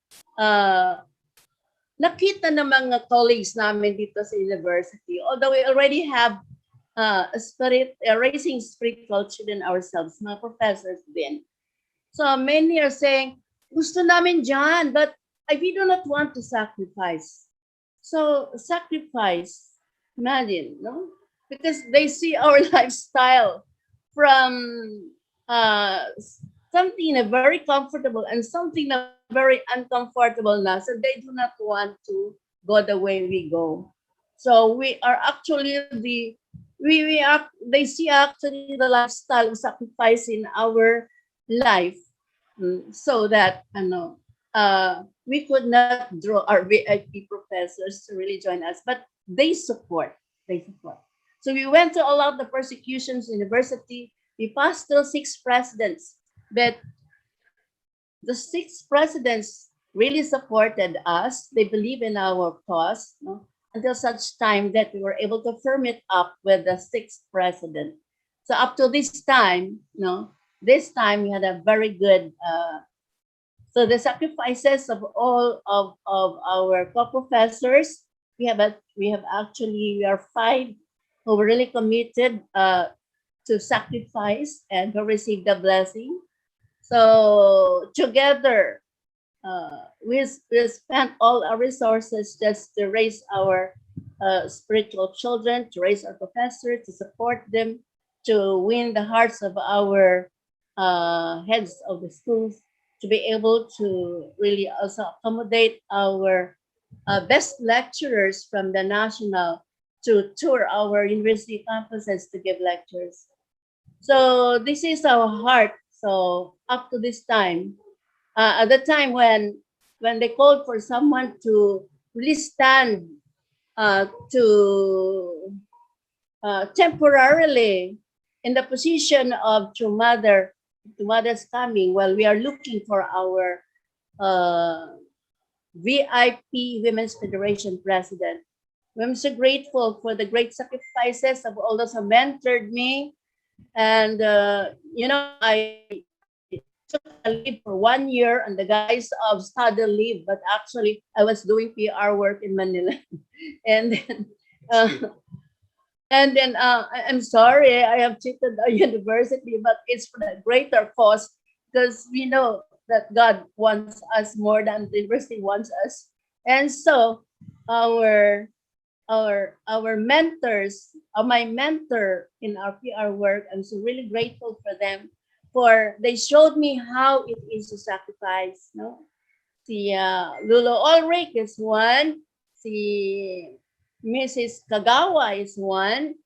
nakita ng mga colleagues namin dito sa university, although we already have raising spiritual children ourselves, mga professors din. So many are saying, gusto namin dyan, but we do not want to sacrifice. So sacrifice, imagine, no? Because they see our lifestyle from something very comfortable and something very uncomfortable now. So they do not want to go the way we go. So we are actually they see actually the lifestyle of sacrifice in our life so that we could not draw our VIP professors to really join us, but they support. So we went through a lot of the persecutions in university. We passed through 6 presidents, but the 6 presidents really supported us. They believe in our cause, until such time that we were able to firm it up with the 6th president. So up to this time, this time we had a very good. So the sacrifices of all of our co-professors, we are 5 who were really committed to sacrifice and to receive the blessing. So together, we spent all our resources just to raise our spiritual children, to raise our professors, to support them, to win the hearts of our heads of the schools, to be able to really also accommodate our best lecturers from the national to tour our university campuses to give lectures. So this is our heart. So up to this time, at the time when they called for someone to really stand to temporarily in the position of True Mother's coming, while we are looking for our VIP Women's Federation president. I'm so grateful for the great sacrifices of all those who mentored me. And, I took a leave for 1 year on the guise of study leave, but actually I was doing PR work in Manila. And then, I'm sorry, I have cheated our university, but it's for the greater cause because we know that God wants us more than the university wants us. And so our mentors, my mentor in our PR work, I'm so really grateful for them. For they showed me how it is to sacrifice. Si Lulo Ulrich is one. Si Mrs. Kagawa is one.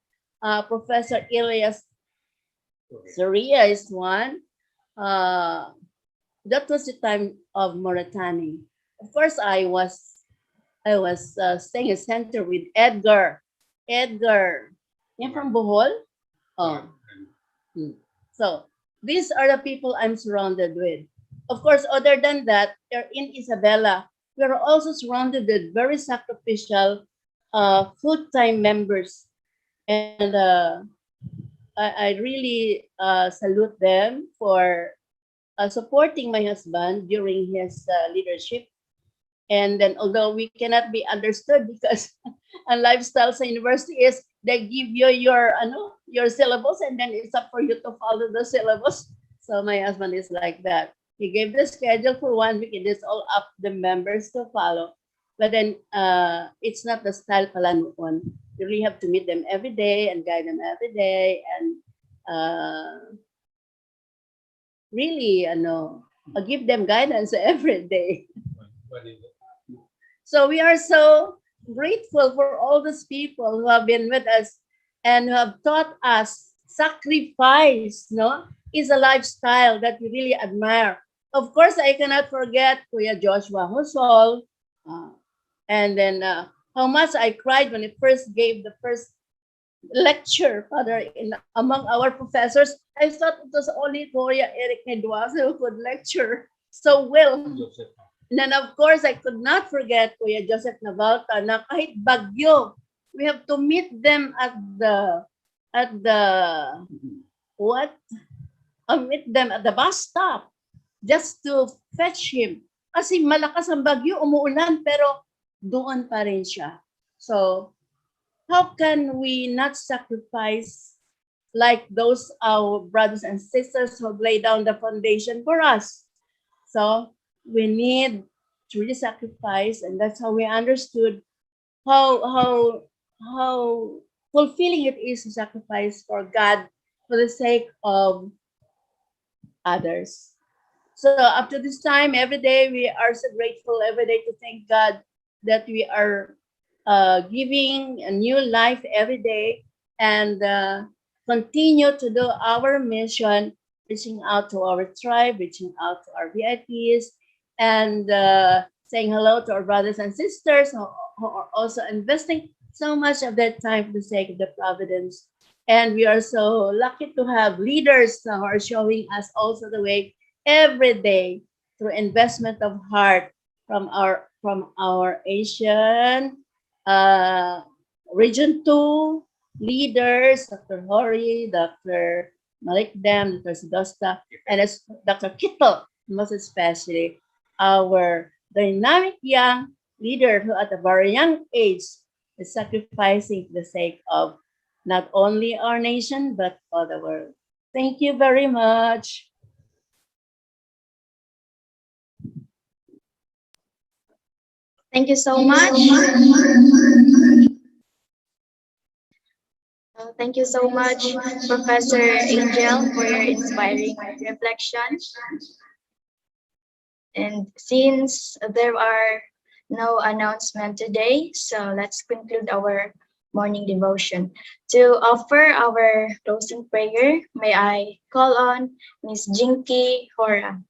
Professor Elias Soria is one. That was the time of Moratani. of course, I was staying in center with Edgar. Edgar, you're from Bohol? Oh. Hmm. So these are the people I'm surrounded with. Of course, other than that, they're in Isabela. We're also surrounded with very sacrificial full-time members. And I really salute them for supporting my husband during his leadership. And then, although we cannot be understood because a lifestyle sa university is they give you your your syllabus and then it's up for you to follow the syllabus. So my husband is like that. He gave the schedule for 1 week and it's all up to the members to follow. But then it's not the style pala noon. You really have to meet them every day and guide them every day and really give them guidance every day. So we are so grateful for all those people who have been with us and who have taught us sacrifice, no, is a lifestyle that we really admire. Of course, I cannot forget Kuya Joshua Hosol, and then how much I cried when he first gave the first lecture, Father, in among our professors. I thought it was only Kuya Eric Nedwas who could lecture so well. And then of course, I could not forget Kuya Joseph Navalta na kahit bagyo, we have to meet them at the what? Meet them at the bus stop just to fetch him. Kasi malakas ang bagyo, umuulan, pero doon pa rin siya. So, how can we not sacrifice like those our brothers and sisters who have laid down the foundation for us? So, we need to really sacrifice, and that's how we understood how fulfilling it is to sacrifice for God for the sake of others. So up to this time, every day we are so grateful every day to thank God that we are giving a new life every day and continue to do our mission, reaching out to our tribe, reaching out to our VIPs, and saying hello to our brothers and sisters who are also investing so much of their time for the sake of the providence. And we are so lucky to have leaders who are showing us also the way every day through investment of heart from our Asian Region 2 leaders, Dr. Hori, Dr. Malik Dam, Dr. Sidosta, and as Dr. Kittle, most especially our dynamic young leader who at a very young age is sacrificing for the sake of not only our nation, but for the world. Thank you very much. Thank you so much. Thank you so much, Professor Angel, for your inspiring reflection. And since there are no announcement today, so let's conclude our morning devotion. To offer our closing prayer, may I call on Ms. Jinky Hora.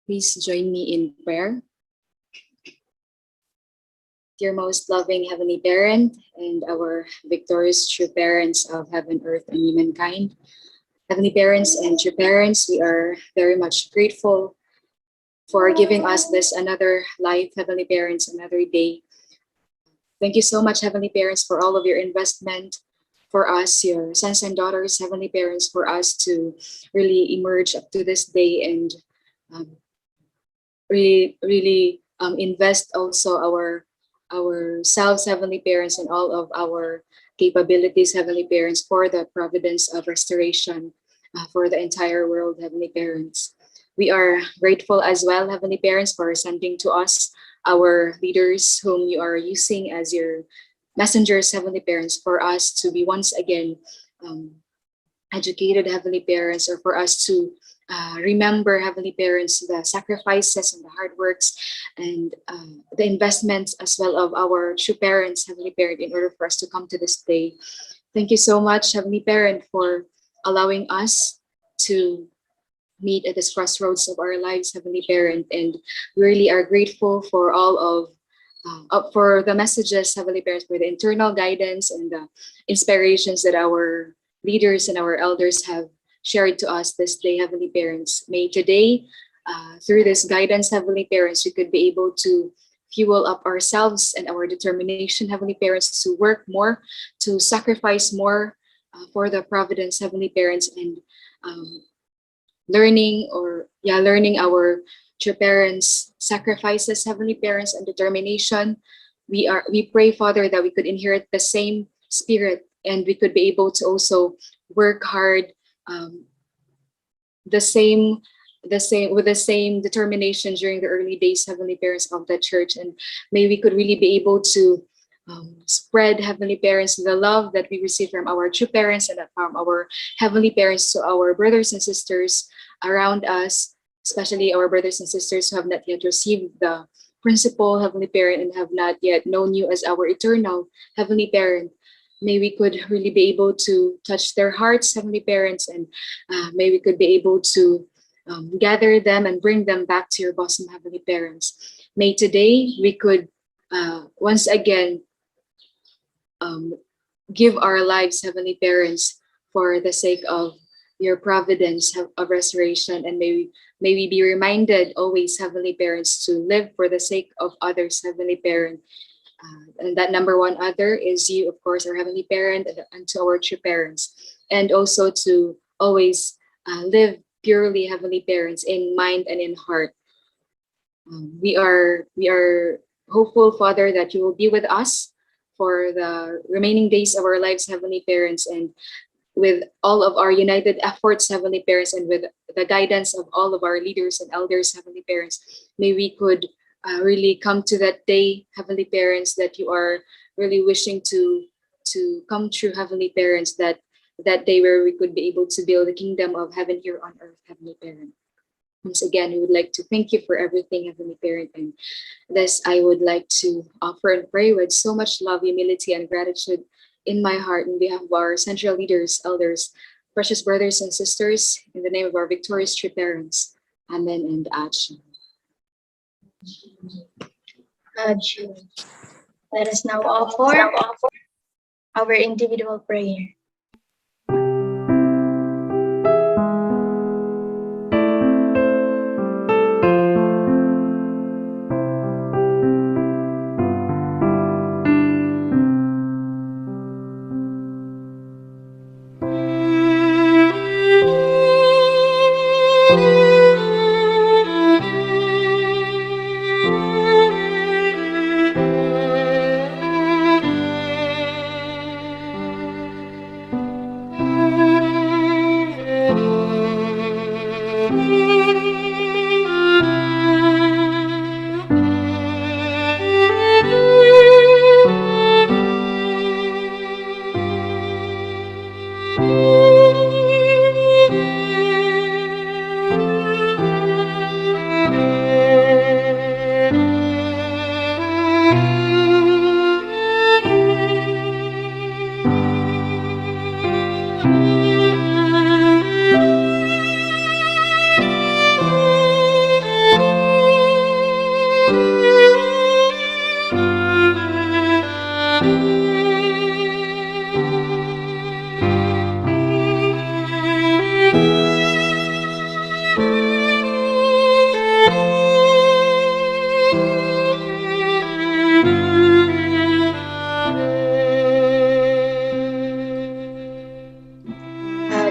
Please join me in prayer. Dear most loving Heavenly Parent and our victorious true parents of heaven, earth, and humankind. Heavenly Parents and true parents, we are very much grateful for giving us this another life, Heavenly Parents, another day. Thank you so much, Heavenly Parents, for all of your investment for us, your sons and daughters, Heavenly Parents, for us to really emerge up to this day and really invest also ourselves, Heavenly Parents, and all of our capabilities, Heavenly Parents, for the providence of restoration for the entire world, Heavenly Parents. We are grateful as well, Heavenly Parents, for sending to us our leaders whom you are using as your messengers, Heavenly Parents, for us to be once again educated, Heavenly Parents, or for us to remember, Heavenly Parents, the sacrifices and the hard works and the investments as well of our true parents, Heavenly Parent, in order for us to come to this day. Thank you so much, Heavenly Parent, for allowing us to meet at this crossroads of our lives, Heavenly Parent, and we really are grateful for all of for the messages, Heavenly Parents, for the internal guidance and the inspirations that our leaders and our elders have shared to us this day, Heavenly Parents. May today, through this guidance, Heavenly Parents, we could be able to fuel up ourselves and our determination, Heavenly Parents, to work more, to sacrifice more for the providence, Heavenly Parents, and um, learning our true parents' sacrifices, Heavenly Parents, and determination. We pray, Father, that we could inherit the same spirit and we could be able to also work hard, um, the same determination during the early days, Heavenly Parents, of the church. And may we could really be able to spread, Heavenly Parents, the love that we receive from our true parents and from our Heavenly Parents to our brothers and sisters around us, especially our brothers and sisters who have not yet received the principal, Heavenly Parent, and have not yet known you as our eternal Heavenly Parent. May we could really be able to touch their hearts, Heavenly Parents, and may we could be able to gather them and bring them back to your bosom, Heavenly Parents. May today we could once again give our lives, Heavenly Parents, for the sake of your providence of restoration. And may we be reminded always, Heavenly Parents, to live for the sake of others, Heavenly Parent. And that number one other is you, of course, our Heavenly Parent, and to our true parents. And also to always live purely, Heavenly Parents, in mind and in heart. We are hopeful, Father, that you will be with us for the remaining days of our lives, Heavenly Parents, and with all of our united efforts, Heavenly Parents, and with the guidance of all of our leaders and elders, Heavenly Parents, may we could really come to that day, Heavenly Parents, that you are really wishing to come true, Heavenly Parents, that day where we could be able to build the kingdom of heaven here on earth, Heavenly Parent. Once again, we would like to thank you for everything, Heavenly Parent, and this I would like to offer and pray with so much love, humility, and gratitude in my heart on behalf of our central leaders, elders, precious brothers and sisters, in the name of our victorious true parents. Amen and Amen. Adieu. Let us now offer our individual prayer.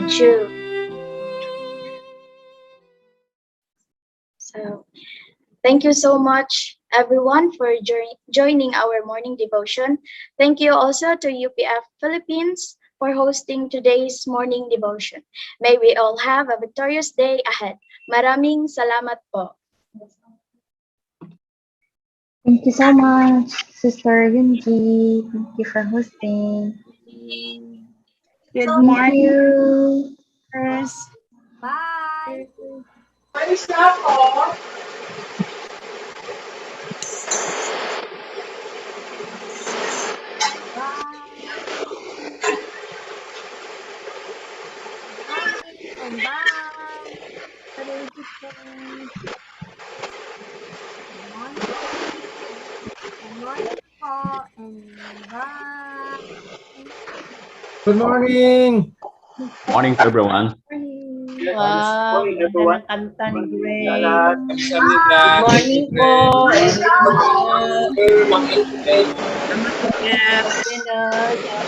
Adieu. So, thank you so much, everyone, for joining our morning devotion. Thank you also to UPF Philippines for hosting today's morning devotion. May we all have a victorious day ahead. Maraming salamat po. Thank you so much, Sister Yunji. Thank you for hosting. Good Thank morning. you. Bye. Bye. Morning and bye. Good morning po and bye. Good morning. Morning to everyone. Wow, ganda ng kanta ni Lahat. Grace. Exam nila. Good morning po. And good Mag-enjoy. Salamat po, Jeff. Dinner.